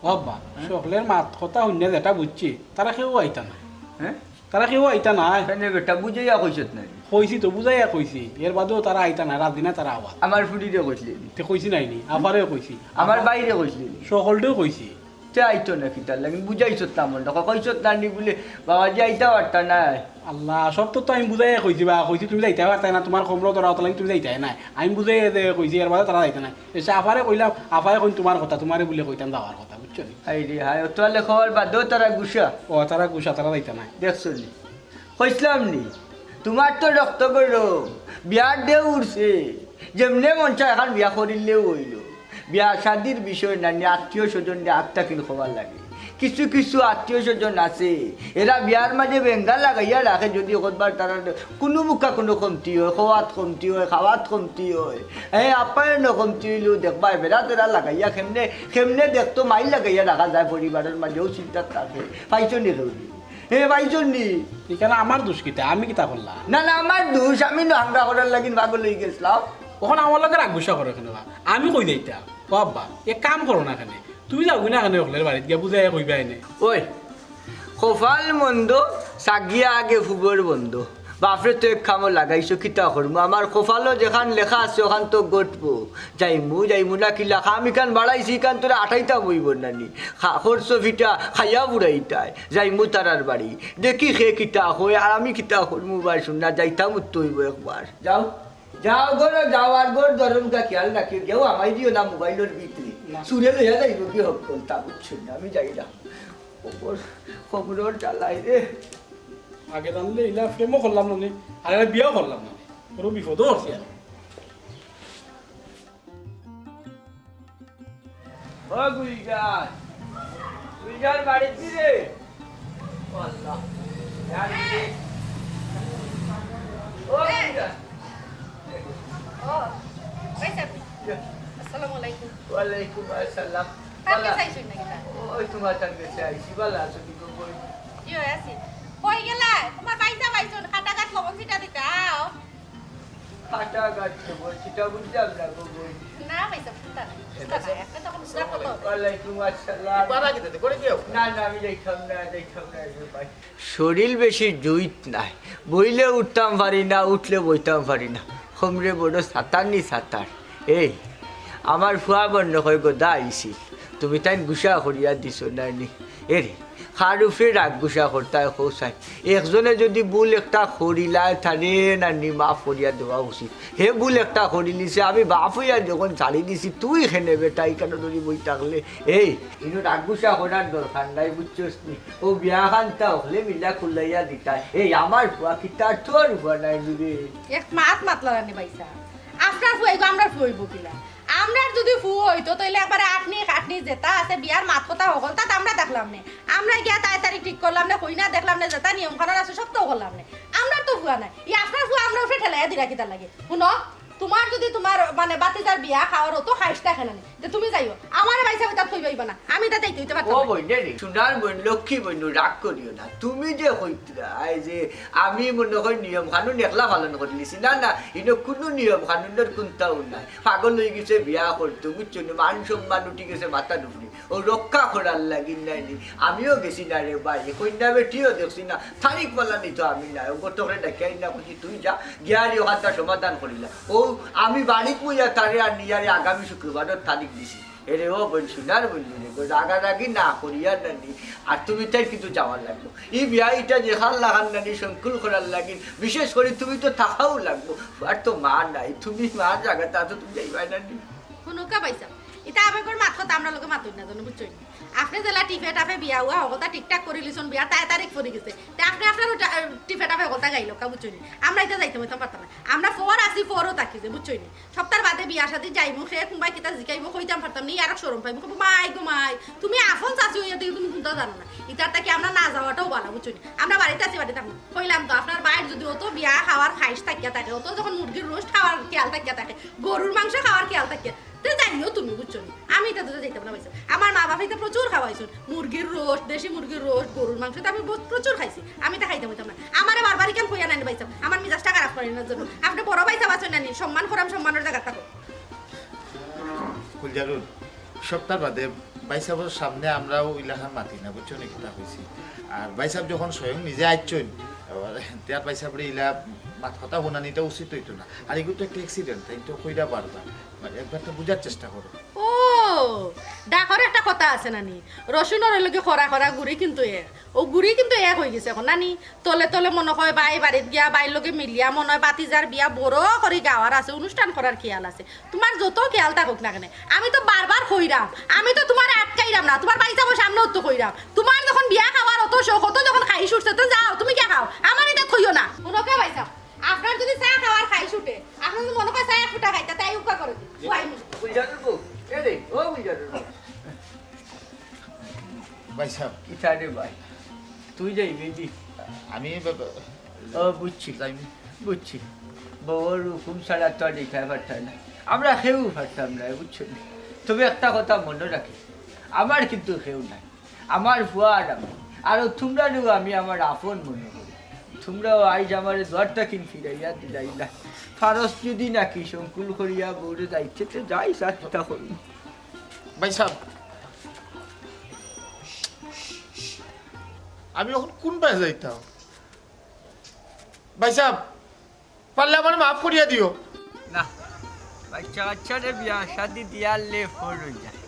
বাবা সকলের মাত কথা শুনে যেটা বুঝছি তারা কেউ আইতা না হ্যাঁ তারা কেউ আইতা নাই কেন বেটা বুঝাইয়া কইছত নাই কইছি তো বুঝাইয়া কইছি এর বাদেও তারা আইতা না রাত দিনা তারা আওয়াজ আমার ফুটিরে কইছিলি তে কইছি নাইনি আবারেও কইছি আমার বাইরে কইছিলি সকলটাও কইছি তে আইতো না কিতার লাগিন বুঝাইছত না মন টাকা কইছত না নি বলে বাবাজি আইতা পারতা নাই আল্লাহ সব তো আমি বুঝাইয়া কইছি বা কইছি তুমি যাইতে পারতাই না তোমার কমরো ধরা হতো তুমি যাইতাই নাই আমি বুঝাই কইছি এর বাদে তারা যাইতে নাই এসে আফারে কইলাম আফারে কইন তোমার কথা তোমারে বলে কইতাম যাওয়ার কথা বুঝছো নি হাই রে হাই তোলে খবর বাদেও তারা গুসা ও তারা গুছা তারা যাইতে নাই দেখছো নি কইসলাম নি তোমার তো রক্ত করো বিয়ার দে উঠছে যেমনে মন চায় এখন বিয়া করিলেও হইল বিয়া শাদির বিষয় না নিয়ে আত্মীয় স্বজন আত্মা কিন্তু খবর লাগে কিছু কিছু আত্মীয় স্বজন আছে এরা বিয়ার মাঝে বেঙ্গা লাগাইয়া রাখে যদি কতবার তারা কোনো মুখা কোনো কমতি হয় খোয়াত কমতি হয় খাওয়াত কমতি হয় আপ্যায়ন কমতি হইলেও দেখবা বেড়া তেরা লাগাইয়া কেমনে কেমনে দেখতো মাই লাগাইয়া রাখা যায় পরিবারের মাঝেও চিন্তা থাকে পাইছো নি কেউনি পাইছো নি এখানে আমার দোষ কিতা আমি কিতা করলাম না না আমার দোষ আমি হাঙ্গা করার লাগিন ভাগ লই গেছিলাম ওখানে আমার লাগে রাগ গুসা করো এখানে বা আমি কই দিইতা বাবা এক কাম করো না এখানে তুমি যাও না এখানে ওখলের বাড়িতে গিয়া বুঝাই কইবা এনে ওই কপাল মন্দ সাগিয়া আগে ফুবর বন্ধ বাপরে তো এক খামো লাগাইছো কিতা করবো আমার কপালও যেখান লেখা আছে ওখান তো গটবো যাইমু না কি লেখা আমি কান বাড়াইছি কান তোরা আঠাইতা বইব নানি খরচ ভিটা খাইয়া বুড়াইতাই যাইমু তারার বাড়ি দেখি খে কিতা হয় আর আমি কিতা করবো বার শুন না যাইতাম উত্তর হইব একবার যাও যাও গো যাও আর গোর ধরনটা খেয়াল রাখি কেউ আমাই দিও না মোবাইলের ভিতরে সুরে লইয়া যাইব কি হোক তা বুঝছো না আমি যাই না খবর চালাই রে আগে জানলে ইলা প্রেমও করলাম না আর এটা বিয়েও করলাম না পুরো বিপদও হচ্ছে আর ও গুইগান গুইগান বাড়িতে রে আল্লাহ यार ও গুইগান ও পয়সা আসসালামু আলাইকুম ওয়ালাইকুম আসসালাম কাকে চাইছুন না কিটা ওই তোমার কাছে আইছি ভালো আছো কি গো বই ইও আছি কই গেলা তোমার পয়সা পাইছুন খাটা কাট লবণ সিটা দিতাও ফাটা গাছে সেটা বুঝলাম না গো বোন। না ভাইসা ফুটা না একটা তখন বুঝা কত ওয়ালাইকুম আসসালাম। পারা কি দিতে করে দিও না না আমি দেখতাম না ভাই। শরীর বেশি জুইত নাই, বইলে উঠতাম পারি না, উঠলে বইতাম পারি না। সমরে বড় সাঁতার নি সাঁতার। এই আমার ফুয়া বন্ধ হয়ে গোদা আইছি, তুমি তাই গুসা করিয়া দিছ না নি। এরে খার উপরে রাগ গুসা করতায় খোসাই, একজনে যদি ভুল একটা করিলায় তারে না নি মাফ করিয়া দেওয়া উচিত। হে ভুল একটা করি নিছে, আমি বাপ হইয়া যখন ছাড়ি দিছি তুই খেনে বেটা এই কেন ধরি বই থাকলে। এই কিন্তু রাগ গুসা করার দরকার নাই বুঝছস নি। ও বিয়া খানটা হলে মিলা খুলাইয়া দিতায়। এই আমার ফুয়া কি তার তোর ফুয়া নাই রে। এক মাত মাতলা রানি ভাইসা আপনার ফুয়াইগো আমরা ফুয়াইব কিলা। আমরা যদি ফু হইতো তাইলে একবারে আটনি কাটনি যেটা আছে বিয়ার মাত কথা হল তা আমরা দেখলাম না। আমরা গিয়া তাড়াতাড়ি ঠিক করলাম না, কই না দেখলাম না, যেটা নিয়ম কানুন আছে সব তো করলাম না। আমরা তো ফুয়া নাই, ই আপনার ফুয়া আমরা উঠে ঠেলাইয়া দিরা কিতা লাগে। শুনো তোমার যদি তোমার মানে বাতিজার বিয়া খাওয়ার হতো খাইসটা খেলা নেই যে তুমি যাইও আমার ভাইসা তার কই পাইবা না, আমি তা যাইতে হইতে ও পারতাম না। বই রে সোনার বোন লক্ষ্মী বোন রাগ করিও না। তুমি যে কইতরা এই যে আমি মনে হয় নিয়ম কানুন একলা পালন করে নিছি, না না ইনো কোনো নিয়ম কানুনের কোনটাও নাই। পাগল হয়ে গেছে বিয়া করতে বুঝছো না, মান সম্মান উঠি গেছে মাথা ডুবলি, ও রক্ষা করার লাগিন নাইনি। আমিও গেছি না রে ভাই, কন্যা বেটিও দেখছি না, তারিখ পালা নিত আমি না। ও গত করে দেখাই না খুঁজি তুই যা গিয়ারি ওখানটা সমাধান করিলা। ও আমি বাড়ি পুইয়া তারে আর নিয়ারে আগামী শুক্রবারের তারিখ দিছি। এরে ও বোন সোনার বললি রে রাগারাগি না করিয়া নানি। আর তুমি তাই কিন্তু যাওয়ার লাগলো এই বিয়া এটা যেখান লাগান নানি সংকুল করার লাগিন, বিশেষ করে তুমি তো থাকাও লাগবো। আর তো মা নাই, তুমি মার জায়গাটা তো তুমি যাইবাই নানি। শুনুকা পাইছা এটা আবেগর মাত কথা আমরা লোকে মাতুই না জানো বুঝছই। আপনি জেলা টিফে টাফে বিয়া হুয়া হগতা ঠিকঠাক করে লিছন বিয়া তারিখ পড়ে গেছে তে আপনি আপনার টিফে টাফে হগতা গাইলো কা বুঝছই। আমরা এটা যাইতে হইতাম পারতাম না, আমরা ফোর আসি ফোরও থাকি যে বুঝছই। সপ্তাহ বাদে বিয়া শাদি যাইমু সে কোনবাই কিতা জিকাইবো কইতাম পারতাম নি, আর শরম পাইবো কব মাই গো মাই তুমি আফন চাচি হইয়া দিকে তুমি কোনটা জানো না। ইতারটা কি আমরা না যাওয়াটাও ভালো বুঝছই। আমরা বাড়িতে আছি বাড়িতে থাকবো কইলাম তো আপনার বাইরে যদি অত বিয়া খাওয়ার খাইস থাকিয়া থাকে, অত যখন মুরগির রোস্ট খাওয়ার খেয়াল থাকিয়া থাকে, গরুর মাংস খাওয়ার খেয়াল থাকিয়া জানিও তুমি বুঝছো। আমি এটা দুটো যাইতাম না পাইছি। আমার মা বাবা এটা প্রচুর খাওয়াইছো, মুরগির রোস্ট, দেশি মুরগির রোস্ট, গরুর মাংস আমি প্রচুর খাইছি। আমি তা খাইতাম হইতাম না। আমার বারবার কেন কইয়া নানি পাইতাম আমার মিজাজটা খারাপ করে না জন্য। আপনি বড় পাইতাম আছো নানি, সম্মান করাম সম্মানের জায়গা থাকো। কুলজারুল সপ্তাহ বাদে বাইসাবর সামনে আমরাও ইলাকা মাতি না বুঝছো নাকি তা কইছি। আর বাইসাব যখন স্বয়ং নিজে আইছই তার বাইসাবরে ইলা মাত কথা শুনানিটা উচিত হইতো না। আর এগুলো তো একটা অ্যাক্সিডেন্ট, তাই তো কইরা পারবা একবার তো বুঝার চেষ্টা করো। ও ডাকর একটা কথা আছে নানি, রসুনের লগে খরা খরা গুড়ি কিন্তু এক, ও গুড়ি কিন্তু এক হয়ে গেছে এখন নানি। তলে তলে মনে হয় বাই বাড়িত গিয়া বাইর লগে মিলিয়া মনে হয় বাতিজার বিয়া বড় করে গাওয়ার আছে, অনুষ্ঠান করার খেয়াল আছে। তোমার যত খেয়াল থাকুক না কেন আমি তো বারবার কইরাম, আমি তো তোমার আটকাইরাম না, তোমার বাড়ি যাবো সামনেও তো কইরাম। তোমার যখন বিয়া খাওয়ার অত শোক হতো যখন খাই ছুটছে তো যাও তুমি কে খাও, আমার এটা কইও না। ওনাকে পাইছাও আপনার যদি চা খাওয়ার খাই ছুটে, আপনার যদি মনে হয় চা এক ফুটা খাইতে তাই উপকার করে দিই। বুঝানোর বউ এরে ও বুঝানোর বউ বাইসাব কিতা রে ভাই তুই যাইবি দি। আমি ও বুঝছি যাইনি বুঝছি, বউর হুকুম ছাড়া তো আর দেখাই পারতাম না, আমরা খেয়েও পারতাম না বুঝছো না। তবে একটা কথা মনে রাখি, আমার কিন্তু খেউ নাই, আমার ফুয়া আর আমি, আর তোমরাও আমি আমার আপন মনে করি। তোমরাও আইজ আমার দরটা কিন ফিরাইয়া দিলাই না। ফারস যদি নাকি সংকুল করিয়া বউরে যাইছে তো যাই সাথটা করি। বাইসাব আমি এখন কোন পায়ে যাইতাম? বাইসাব পারলে আমার মাফ করিয়া দিও। না বাচ্চা কাচ্চারে বিয়া শাদি দিয়ালে ফোর হয়ে যায়।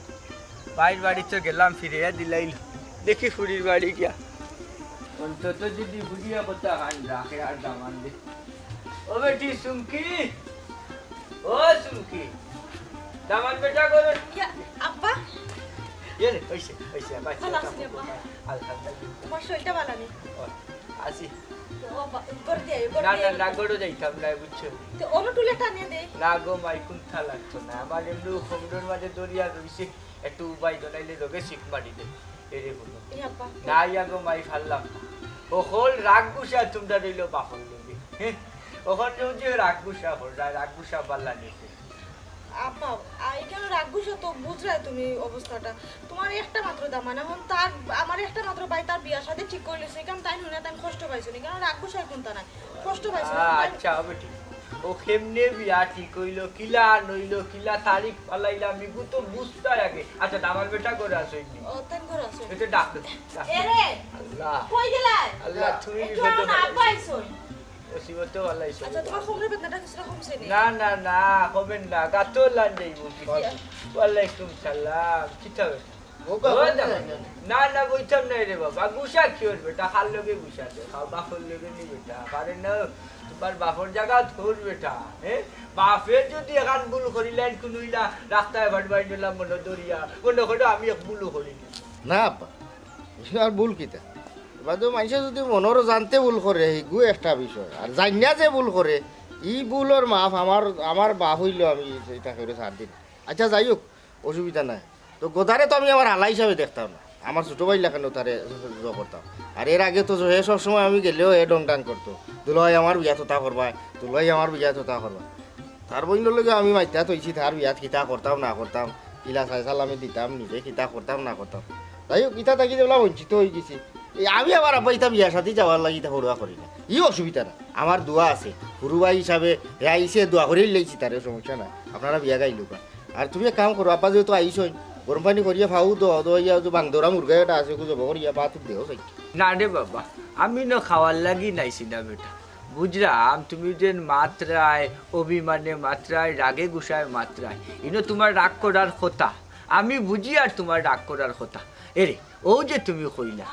বাইর বাড়ি তো গেলাম ফিরিয়া দিলাইল, দেখি ফুরির বাড়ি গিয়া অন্তত যদি ফুরিয়া কথা খান রাখে আর দামান দে। ও বেটি সুমকি, ও সুমকি দামান বেটা করো। আব্বা ইয়ে রে হইছে হইছে বাচ্চা ভালো আছি আব্বা। আলহামদুলিল্লাহ তোমার শরীরটা ভালো নেই আসি। করে দিয়ে না না না গড়ো যাইতাম না বুঝছো। তো অন্য টুলে টানিয়ে দে। না গো মাই কুন্থা লাগতো না, আমার এমনি সমুদ্রের মাঝে দরিয়া রইছে, একটু উপায় জনাইলে লোকে শিখ মারি দে এরে বলো। এই আব্বা না ইয়া গো মাই ফাললাম না, ও হল রাগ গুসা তোমরা রইল বাপন লোকে। ওখানে যে রাগ গুসা হল রাগ গুসা পাল্লা নিতে। আব্বা এখানে রাখবুস তো বুঝরাই তুমি অবস্থাটা। তোমার একটা মাত্র দামান এখন তার আমার একটা মাত্র ভাই তার বিয়ার সাথে ঠিক করে লিছে, কারণ তাই নুনা তাই কষ্ট পাইছো নি, কারণ রাখবুস আর কোনটা নাই কষ্ট পাইছো। আচ্ছা হবে ঠিক, ও কেমনে বিয়া ঠিক হইলো কিলা নইলো কিলা তারিখ পালাইলাম এগু তো বুঝতে আগে আচ্ছা আমার বেটা করে আসইনি ও তাই ঘর আছে এটা ডাক এরে আল্লাহ কই গেলাই আল্লাহ তুমি একটু আমার না আব্বা আইছই ওসিবতে আল্লাহ আচ্ছা তোমার কোমরের বেদনাটা কিছু কমছে নি না না না হবেন না গাতো লান যাইব ওয়ালাইকুম সালাম কিতা না না বইতাম নাই রে বাবা গুসা কি হল বেটা খাল লগে গুসা দে খাও বাপর লগে নি বেটা পারে না তোমার বাপর জায়গা ধর বেটা হ্যাঁ বাপের যদি এখান ভুল করিলেন কোনইলা রাস্তায় ভাড়বাই দিলাম মনে দরিয়া মনে করে আমি এক ভুল করিনি না আব্বা এসব আর ভুল কিতা এবার তো মানুষে যদি মনের জানতে ভুল করে সেইগু একটা বিষয় আর জানিয়া যে ভুল করে ই ভুলের মাফ আমার বাপ হইল আমি এটা করে ছাড় দিন আচ্ছা যাই হোক অসুবিধা নাই তো গোদারে তো আমি আমার আলা হিসাবে দেখতাম না আমার ছোটো ভাই লাগানো তারে করতাম আর এর আগে তো হে সবসময় আমি গেলেও হে ডং টাং করতো দুলাই আমার বিয়া তো তা করবা দুলাই আমার বিয়া তো তা করবা তার বইনের লগে আমি মাইতা তৈছি তার বিয়াত কিতা করতাম না করতাম কিলা চাইছাল আমি দিতাম নিজে কিতা করতাম না করতাম তাই হোক ইটা থাকি যেগুলা বঞ্চিত হয়ে গেছি আমি আবার আব্বা ইটা বিয়ার সাথে যাওয়ার লাগি ইটা হরুয়া করি না ই অসুবিধা না আমার দোয়া আছে হুরু ভাই হিসাবে হে আইসে দোয়া করেই লাইছি তারে সমস্যা না আপনারা বিয়া গাইলুক আর তুমি এক কাম করো আপা যেহেতু আইসই গরম পানি করিয়া ফাউ দইয়া বাংদরা মুরগা এটা আছে জব করিয়া বা তুক দেও চাই না রে বাবা আমি না খাওয়ার লাগি নাইছি না বেটা বুঝলাম তুমি যে মাত্রায় অভিমানে মাত্রায় রাগে গুসায় মাত্রায় ইনো তোমার রাগ করার কথা আমি বুঝি আর তোমার রাগ করার কথা এরে ও যে তুমি কইলা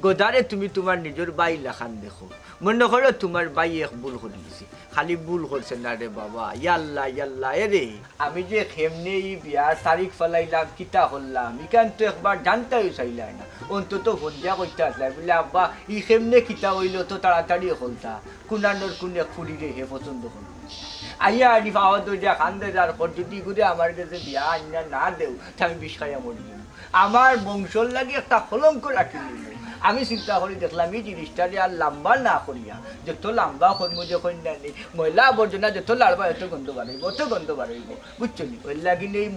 গোদারে তুমি তোমার নিজের বাই লেখান দেখো মনে করো তোমার বাই এক ভুল করে দিছি খালি ভুল করছে না রে বাবা ইয়াল্লা ইয়াল্লা এরে আমি যে খেমনে এই বিয়ার তারিখ ফেলাইলাম কিতা হল্লাম ইখান তো একবার জানতেই চাইলাই না অন্তত ভঞ্জা করতে আসলাই বলে আব্বা ই খেমনে কিতা হইল তো তাড়াতাড়ি হলতা কুনানোর কুনে ফুরি রে হে পছন্দ করল আইয়া আনি পাওয়া তো যা খান্দে যার পর যদি ঘুরে আমার কাছে বিয়া আইনা না দেও তা আমি বিষ খাইয়া মরি যাব আমার বংশর লাগে একটা কলঙ্ক রাখি নিল আমি চিন্তা করি দেখলাম এই জিনিসটা আর লম্বা না করিয়া যত লম্বা করবো যখন নেই ময়লা আবর্জনা যত লাড়বা এত গন্ধ বাড়াইব অত গন্ধ বাড়াইব বুঝছো নি ওই লাগিলে এই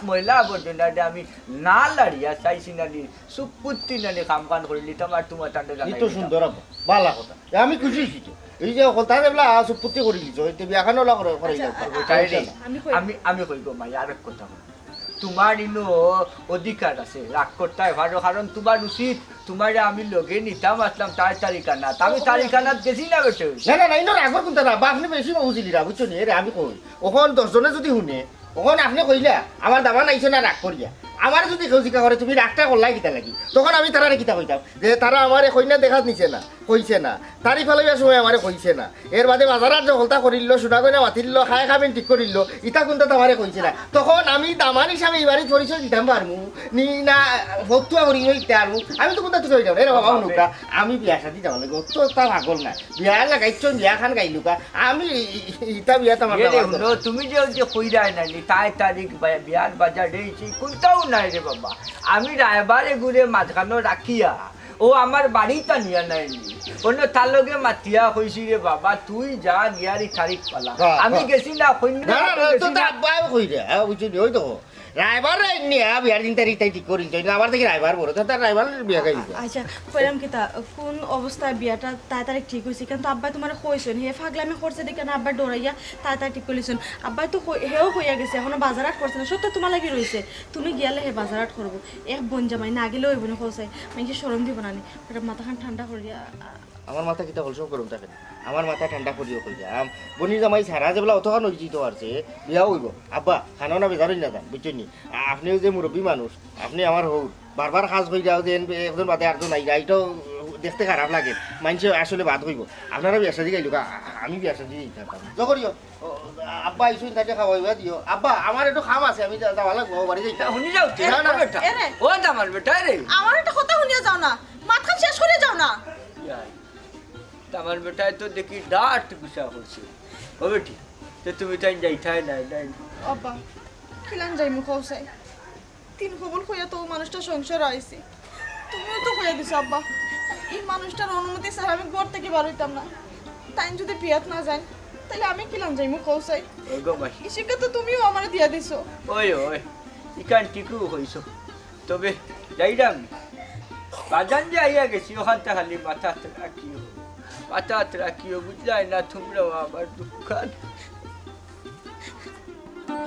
ময়লা আবর্জনাটা আমি না লাড়িয়া চাইছি না নি সুপুত্তি না নি কাম কান করে নিতাম আর তোমার টান্ডে এই তো সুন্দর আব্বা ভালো কথা আমি খুশি হইছি তো এই যে কথা যেগুলা সুপুত্তি করে দিছো এই বিয়াখানো করে আমি কইব মাই আরেক কথা তোমার ইনো অধিকার আছে রাগ করতে ভালো কারণ তোমার উচিত তোমার আমি লগে নিতাম আসলাম তার তারিখানা আমি তারিখানাত গেছি না বেটে না না ইনো রাগর কোনটা না বা আপনি বেশি বুঝিলি না বুঝছো নি রে আমি কই ওখন 10 জনে যদি শুনে ওখন আপনি কইলা আমার দাবা নাইছো না রাগ করিয়া আমার যদি কেউ জিজ্ঞা করে তুমি রাগটা করলাই কিতা লাগি তখন আমি তারা কিতা কইতাম যে তারা আমারে কইনা দেখাত নিছে না কইছে না তারি ফেলাইবার সময় আমারে কইছে না এর বাদে বাজারার যে হলতা করিল সোনা কইনা মাতিল খায় খাবেন ঠিক করিল ইটা কোনটা তোমারে কইছে না তখন আমি দামান হিসাবে এইবারই পরিচয় দিতাম পারমু নি না ভক্তুয়া করি হইতে আরু আমি তো কোনটা তুই হইতাম রে বাবা অনুকা আমি বিয়া শাদি যাওয়া লাগে তো তা ভাগল না বিয়া লাগাইছো বিয়া খান গাইলুকা আমি ইটা বিয়া তোমার তুমি যে কইরাই না তাই তারিখ বিয়ার বাজার দিয়েছি কোনটাও নাই রে বাবা আমি রায়বারে ঘুরে মাঝখানো রাখিয়া ও আমার বাড়িটা নিয়ে নাইনি অন্য তার লগে মাতিয়া কইছি রে বাবা তুই যা গিয়ারি তারিখ পালা আমি গেছি না ওই তো রাইবার নিয়ে বিয়ার দিন তারিখ তাই ঠিক করিল আবার দেখি রাইবার বড় তার রাইবার বিয়া গাইল আচ্ছা কইলাম কি তা কোন অবস্থায় বিয়াটা তাড়াতাড়ি ঠিক হয়েছে কিন্তু আব্বাই তোমার কইছেন হে ফাগলামি করছে দেখে না আব্বা ডরাইয়া তাড়াতাড়ি ঠিক করিছেন আব্বাই তো হেও হইয়া গেছে এখনো বাজারাট করছে না সত্য তোমার লাগি রয়েছে তুমি গিয়ালে হে বাজারাট করবো এক বোন জামাই না গেলেও হইব না খোঁচাই মানে সরম দিব না মাথাখান ঠান্ডা করিয়া আমার মাথা কিতা হলসম করুন তাকে আমার মাথা ঠান্ডা করিও কইয়া বনির জামাই সারা যেবেলা অতখান হইছি তো আরছে বিয়া হইব আব্বা খানা না বেজারই না যান বুঝছেন নি আপনিও যে মুরব্বী মানুষ আপনি আমার হৌ বারবার কাজ হয়ে যাও যে একজন বাদে আরেকজন আইগা এটাও দেখতে খারাপ লাগে মানুষে আসলে বাদ হইব আপনারা বিয়া সাজি গাইলুকা আমি বিয়া সাজি যকরিও আব্বা আইসুন তাকে খাওয়াইবা দিও আব্বা আমার একটু খাম আছে আমি যাওয়া লাগবো বাড়ি যাইতা শুনি যাও না বেটা ও আমার বেটা রে আমার একটা কথা শুনিয়া যাও না মাথা শেষ করে যাও না আমার বেটায় তো দেখি ডাট গুছা করছে ও বেটি তো তুমি তাই যাইতাই নাই আব্বা খিলান যাই মুখ চাই 3 খবর কইয়া তো মানুষটা সংসার আইছি তুমিও তো কইয়া দিছো আব্বা এই মানুষটার অনুমতি ছাড়া আমি ঘর থেকে বার হইতাম না তাই যদি বিয়াত না যাই তাহলে আমি খিলান যাই মুখ চাই ওই গো মাই ইসিকে তো তুমিও আমারে দিয়া দিছো ওই ইকান টিকু হইছো তবে যাইরাম বাজান যে আইয়া গেছি ওখানটা খালি মাথা রাখিও বুঝলাই না তোমরাও আমার দুঃখান দুয়ারে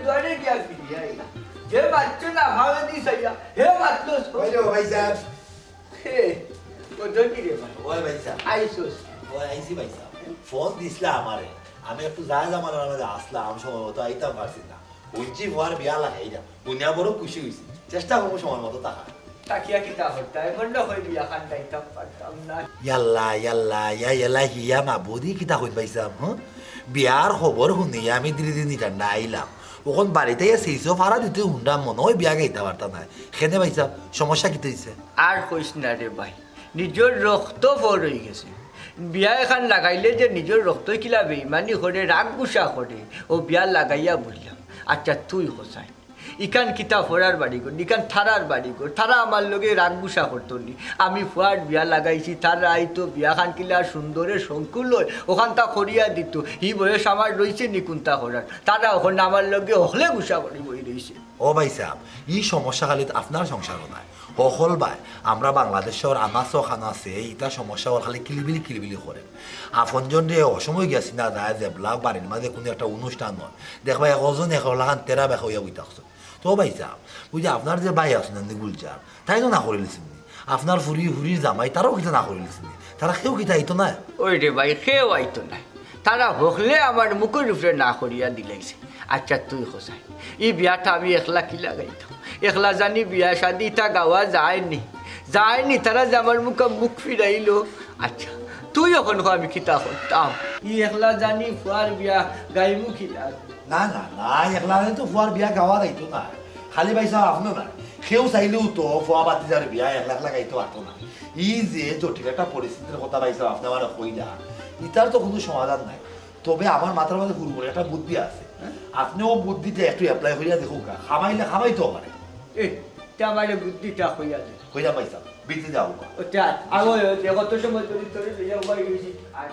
দুয়ারে গিয়া ফিরিয়া আইলা যে বাচ্চা না ভাবে দি সাইয়া হে মাতলো ওই রে ভাই সাহেব হে কোথায় কি রে ভাই ওই ভাই সাহেব আইসোস ওই আইসি ভাই সাহেব ফোন দিছিল আমারে আমি একটু যায় জামানোর মধ্যে আসলাম সময় মতো আইতাম পারছি না উঞ্চি ভুয়ার বিয়া লাগাই যা দুনিয়া বড় খুশি হয়েছি চেষ্টা করবো সময় মতো টাকা তাকিয়া কিতা হরতাই বন্ধ হয়ে বিয়া খান যাইতাম পারতাম না ইয়াল্লা ইয়াল্লা ইয়াল্লা হিয়া মাবুদি কিতা কইত পাইছাম হ্যাঁ বিয়ার খবর শুনি আমি দিনে দিনে ঠান্ডা আইলাম ওখন বাড়িতে সেইসব ভাড়া দিতে হুন্ডা মনে হয় বিয়া গাইতে পারতাম না খেতে পাইছাম সমস্যা কিতে হয়েছে আর কইস না রে ভাই নিজের রক্ত ফর হয়ে গেছে বিয়া এখান লাগাইলে যে নিজের রক্ত কিলা বেইমানি করে রাগ গুসা করে ও বিয়া লাগাইয়া বললাম আচ্ছা তুই হোসাই ইকান কিতা ফোরার বাড়ি কর ইকান থারার বাড়ি কর থারা আমার লগে রাগ গুসা করতো নি আমি ফুয়ার বিয়া লাগাইছি তারা আইতো বিয়া খান কিলা সুন্দরে শঙ্কুল লয় ওখান তা খরিয়া দিত ই বয়স আমার রয়েছে নিকুন্তা করার তারা ওখানে আমার লগে হলে গুসা করি বই রয়েছে ও ভাই সাহেব এই সমস্যা খালি আপনার সংসার নয় সকল ভাই আমরা বাংলাদেশের আনাচ খানা আছে এইটা সমস্যা ওর খালি কিলিবিলি করে আপনজন রে অসময় গেছি না যায় যেবলা বাড়ির মাঝে কোনো একটা অনুষ্ঠান হয় দেখবা একজন লাগান তেরা বেখা হইয়া বই থাকছো তো ভাই সাহেব বুঝি আপনার যে ভাই আছেন গুলচার তাই তো না করে লিছেন আপনার ফুরির জামাই তারাও কিতা না করে লিছেন তারা কেউ কিতা আইতো না ওই রে ভাই কেউ আইতো না তারা হকলে আমার মুখের উপরে না করিয়া দিলাইছে আচ্ছা তুই হোসাই এই বিয়াটা আমি একলা কি লাগাইতাম একলা জানি বিয়া শাদি তা গাওয়া যায়নি তারা যে আমার মুখ ফিরাইলো আচ্ছা তুই এখন আমি কিতা করতাম ই একলা জানি ফুয়ার বিয়া গাইমু খিলা না না না একলা তো ফুয়ার বিয়া গাওয়া যাইতো না খালি ভাই সাহেব আপনার না কেউ চাইলেও তো ফুয়া বাতি যার বিয়া একলা একলা গাইতে পারতো না ই যে জটিল একটা পরিস্থিতির কথা ভাই সাহেব আপনি আমার কইলা ইটার তো কোনো সমাধান নাই তবে আমার মাথার মধ্যে ঘুরবো একটা বুদ্ধি আছে আপনিও বুদ্ধিতে একটু অ্যাপ্লাই করিয়া দেখুন খামাইতো পারে আমার বুদ্ধিটা হইয়া যায় কইলা ভাই সাহেব বিতে যাও ওটা আগে কত সময় ধরে ধরে লইয়া উবাই গেছি আর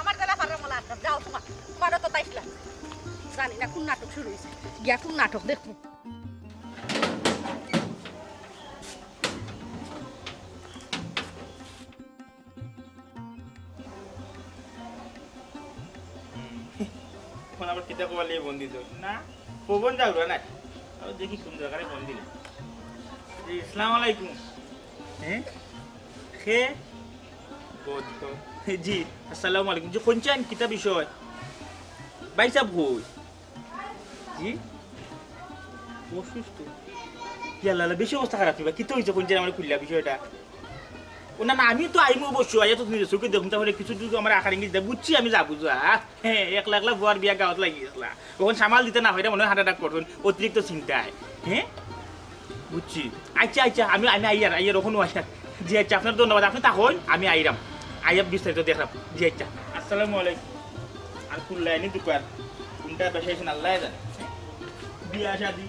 আমার গলা ফারে মলা যাও তোমার তো তাইছিলা জানি না কোন নাটক শুরু হয়েছে গিয়া কোন নাটক দেখবো এখন আবার কিতা কবার লিয়ে বন্দি তো না পবন যাও না দেখি কোন জায়গায় বন্দি দিলে ইসলাম আলাইকুম হ্যাঁ খে জি আসসালামু আলাইকুম যে কোনচান কিতা বিষয় ভাই সাহেব কই জি অসুস্থ ইয়াল্লা বেশি অবস্থা খারাপ বা কিতা হয়েছে কোনচান আমার খুললা বিষয়টা ও না আমি তো আইমু অবশ্যই আয়া তো তুমি চোখে দেখুন তাহলে কিছু যদি আমার আকার ইংলিশ দেয় বুঝছি আমি যাবো হ্যাঁ একলা একলা বুয়ার বিয়া গাঁত লাগি আসলা ওখানে সামাল দিতে না হয় মনে হয় হার্ট অ্যাটাক করবেন অতিরিক্ত চিন্তায় হ্যাঁ বুঝছি আচ্ছা আচ্ছা আমি আমি আইয়ার ওখানেও আসা জি আচ্ছা আপনার ধন্যবাদ আপনি থাকুন আমি আইরাম আইয়া বিস্তারিত দেখলাম জি আচ্ছা আসসালামু আলাইকুম আর খুললাইনি দোকান কোনটা পেশাইছেন আল্লাহ জানে বিয়া শাদি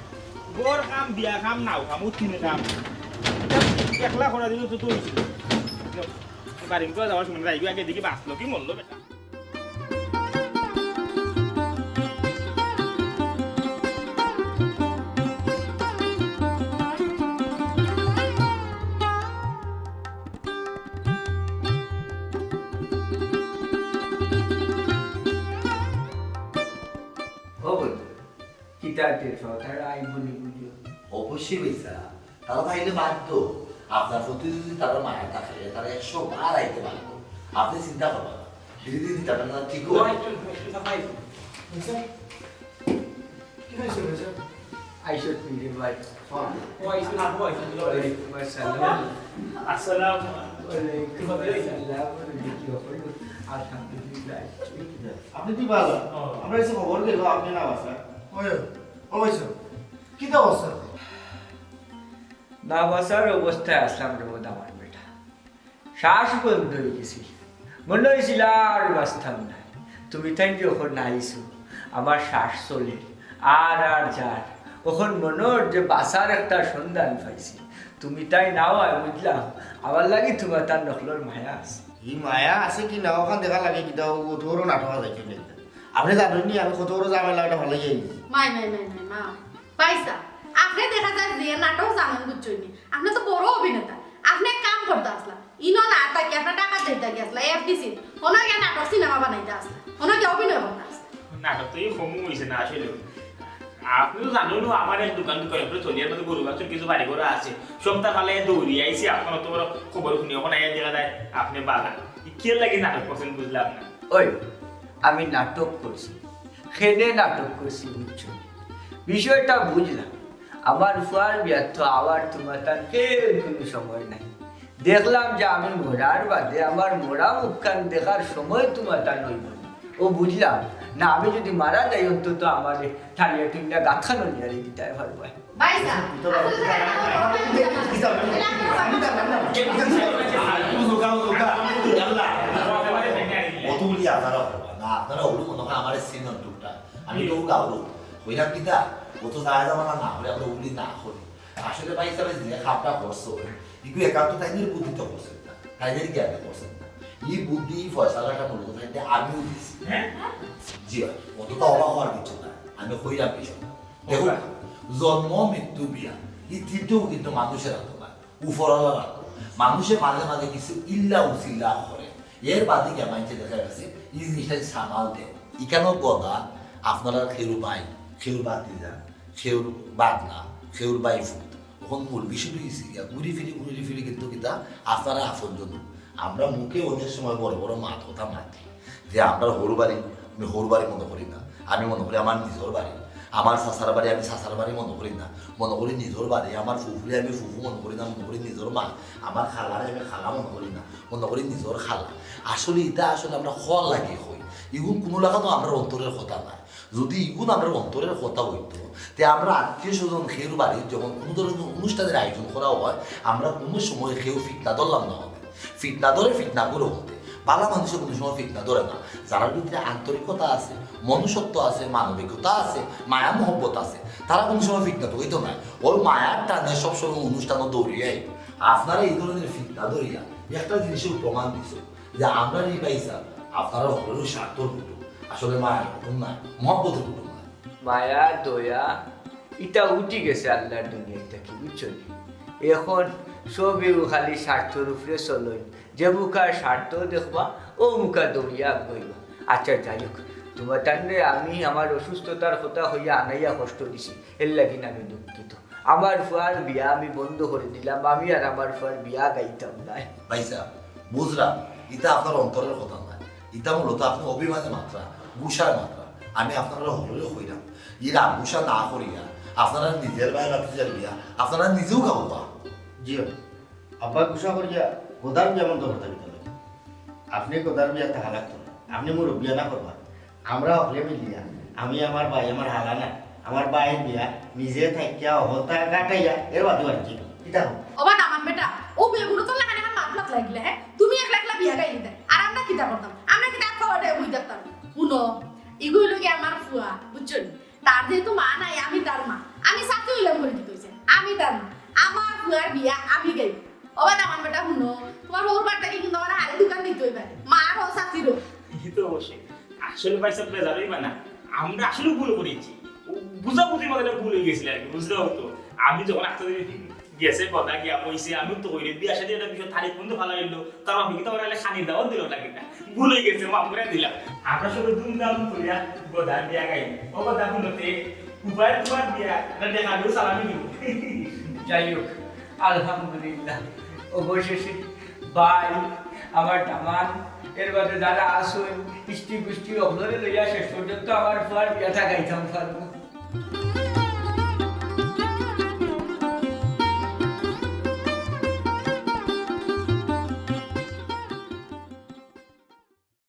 গোর কাম বিয়া কাম নাও কাম উঠিনে কাম একলা করা দিল তো হয়েছিল বাড়ির করে যাওয়ার সময় যাইবি আগে দেখি বাঁচলো কি মরলো বেটা অবশ্যই পয়সা তারা তাইলে বাধ্য আপনার প্রতি যদি তারা মায়া থাকে তারা 100 বার আইতে পারবো আপনি চিন্তা করবেন ধীরে ধীরে তারা না ঠিক আপনি কি ভালো আমরা এসে খবর দিল আপনি না বাসা অবশ্য কি তো অবস্থা না বাসার অবস্থায় আসলাম রে বোধ আমার বেটা শ্বাস বন্ধ হয়ে গেছি মনে হয়েছিল আর বাঁচতাম না তুমি তাই যখন আইসো আমার শ্বাস চলে আর যার তখন মনোর যে বাসার একটা সন্ধান পাইছি তুমি তাই নাও আর বুঝলাম আমার লাগি তোমার তার নকলর মায়া আছে ই মায়া আছে কি না ওখান দেখা লাগে কিতা কত বড় নাটক যাইছে দেখতে আপনি জানেন নি আমি কত বড় ঝামেলা এটা ভালো যাই মাই মা পয়সা আপনি দেখা যায় যে নাটক জানেন বুঝছেন নি আপনি তো বড় অভিনেতা আপনি এক কাম করতে আসলা ইনো না তাকে আপনার টাকা দিতে গেছলা এফডিসি ওনা কে নাটক সিনেমা বানাইতে আসলা ওনা কে অভিনয় করতে আসলা নাটক তো এই কমু হয়েছে না আসলে আপনি তো জানেন আমার এক দোকান করে পরে চলিয়ার মধ্যে গরু বাছুর কিছু বাড়ি ঘোরা আছে সপ্তাহ কালে দৌড়ি আইসি আপনার তো বড় খবর শুনি ওখানে আইয়া দেখা যায় আপনি বালা কি লাগে নাটক করছেন বুঝলাম না ওই আমি নাটক করছি খেলে নাটক করছি বুঝছো বিষয়টা বুঝলাম আমার ফুয়ার ব্যর্থ আবার তোমার তার কোনো সময় নাই দেখলাম যে আমি মরার বাদে আমার মরা মুখখান দেখার সময় তোমার তার নইব ও বুঝলাম না আমি যদি মারা যাই অন্তত আমার ঠান্ডা টিন্ডা গাথানো নিয়ে দিতে পারবো পয়সা অতগুলি আপনারা করবা না আপনারা ওগুলো মনে হয় আমার সিনিয়র টুকটা আমি তো গাউলো ওইটা কিতা ও তো যায় যাবো না হলে আমরা ওগুলি না করি আসলে ভাই হিসাবে যে খাপটা করছো এগুলো একান্ত তাইদের বুদ্ধিতে করছেন না তাইদের জ্ঞানে করছেন না এই বুদ্ধি ফয়সালাটা মূলত তাইতে আমিও দিচ্ছি জি অতটা অবাক হওয়ার কিছু না আমি হইলাম কিছু দেখো জন্ম মৃত্যু বিয়া এই তিনটেও কিন্তু মানুষের হাত না উফরলার হাত মানুষের মাঝে মাঝে কিছু ইল্লা উচিল্লা করে এর বাদে কেমাইছে দেখা গেছে এই জিনিসটা সামাল দেয় ইকানো গদা আপনারা খেরু বাই খেউর বাতি যান খেউর বাদনা খেউর বাই ফুট ওখান মূল বিষয় হয়েছে ঘুরি ফিরি কিন্তু কিতা আপনারা আপন জন্য আমরা মুখে অনেক সময় বড় বড় মাত কথা মাতি যে আমরা হরু বাড়ি আমি হরু বাড়ি মনে করি না আমি মনে করি আমার নিজের বাড়ি আমার শাসার বাড়ি আমি শাসার বাড়ি মনে করি না মনে করি নিজের বাড়ি আমার ফুফুরে আমি ফুফু মনে করি না মনে করি নিজের মা আমার খালারে আমি খালা মনে করি না মনে করি নিজের খালা আসলে এটা আসলে আমরা হল লাগে হই ইগুন কোনো লাগানো আমরা অন্তরের কথা নাই যদি ইগুন আমরা অন্তরের কথা হইতো তে আমরা আত্মীয় স্বজন খেউর বাড়ির যখন কোনো ধরনের অনুষ্ঠানের আয়োজন করা হয় আমরা কোনো সময় খেউ ফিটনা ধরলাম না হবে ফিটনা ধরে ফিটনা করে হতে পালা মানুষের কোনো সময় ফিটনা ধরে না যারা ভিতরে আন্তরিকতা আছে মনুষ্যত্ব আছে মানবিকতা আছে মায়া মহব্বত আছে তারা কোনো সময় ফিটনা তো হইতো না ওই মায়ার টানে সবসময় অনুষ্ঠানও দৌড়িয়াই আপনারা এই ধরনের ফিটনা ধরিয়া একটা জিনিসের প্রমাণ দিছে যে আমরা এই পাইসা আপনারা হলেও স্বার্থর কুটুম আসলে মায়ের কুটুম না মহব্বতের কুটুম না মায়া দয়া এটা উঠি গেছে আল্লাহর দুনিয়া থেকে বুঝছো এখন সবেও খালি স্বার্থর উপরে চলই যে মুখার স্বার্থ দেখবা ও মুখা দৌড়িয়া গইবা আচ্ছা যাই হোক তোমার টানে আমি আমার অসুস্থতার কথা হইয়া আনাইয়া কষ্ট দিছি এর লাগিন আমি দুঃখিত আমার ফুয়ার বিয়া আমি বন্ধ করে দিলাম আমি আর আমার ফুয়ার বিয়া গাইতাম না ভাইসা বুঝলাম এটা আপনার অন্তরের কথা না এটা মূলত আপনি অভিমানের মাত্রা গুসার মাত্রা আমি আপনারা হলেও হইলাম এরা গুসা না করিয়া আপনারা নিজের বাইরে নিজের বিয়া আপনারা নিজেও খাবো পা জিও আব্বা গুসা করিয়া গোদার বিয়া বন্ধ করতে দিতে আপনি গোদার বিয়া থাকা লাগতো না আপনি মোর বিয়া না করবা আমরা হলে মিলিয়া আমি আমার ভাই আমার হালা না আমার ভাইয়ের বিয়া নিজে থাকিয়া হতা কাটাইয়া এর বাদে বাড়ি এটা ওবা নামান বেটা ও বেগুলো তো লাগানে আমার মাত লাগিলে হ্যাঁ তুমি একলা একলা বিয়া গাইলি দে আর আমরা কিটা করতাম আমরা কিটা খাওয়াটা বুঝ দেখতাম শুনো এগুলো কি আমার ফুয়া বুঝছো তার যেহেতু মা নাই আমি তার মা আমি সাথে হইলাম করে দিতে হইছে আমি তার মা আমার ফুয়ার বিয়া আমি গাইব ওবা নামান বেটা শুনো তোমার ওর বাড়িটাকে কিন্তু আমার হারে দোকান দিতে হইবে মার ও সাথীরও তো অবশ্যই আসলে পয়সা পেয়ে যাবেই না আমরা আসলে ভুল করেছি বুঝাবুঝি মধ্যে ভুল হয়ে গেছিল আর কি বুঝতে হতো আমি যখন একটা গেছে কথা গিয়া কইছে আমি তো কইলে বিয়া সাথে একটা বিষয় তারিখ বন্ধু ভালো হইলো তার আমি কিন্তু ওরা খানি দাও দিল না কিনা ভুল হয়ে গেছে মাফ করে দিলাম আমরা সবাই ধুমধাম করিয়া গোদার বিয়া গাই ও গোদা গুলোতে উপায় তোমার বিয়া দেখা দিও সালামি দিব যাই হোক আলহামদুলিল্লাহ অবশেষে বাই আমার দামান এর বাদে যারা আসুন ইষ্টি গুষ্টি অগ্রে লইয়া শেষ পর্যন্ত আমার ফুয়ার বিয়াটা গাইতাম পারবো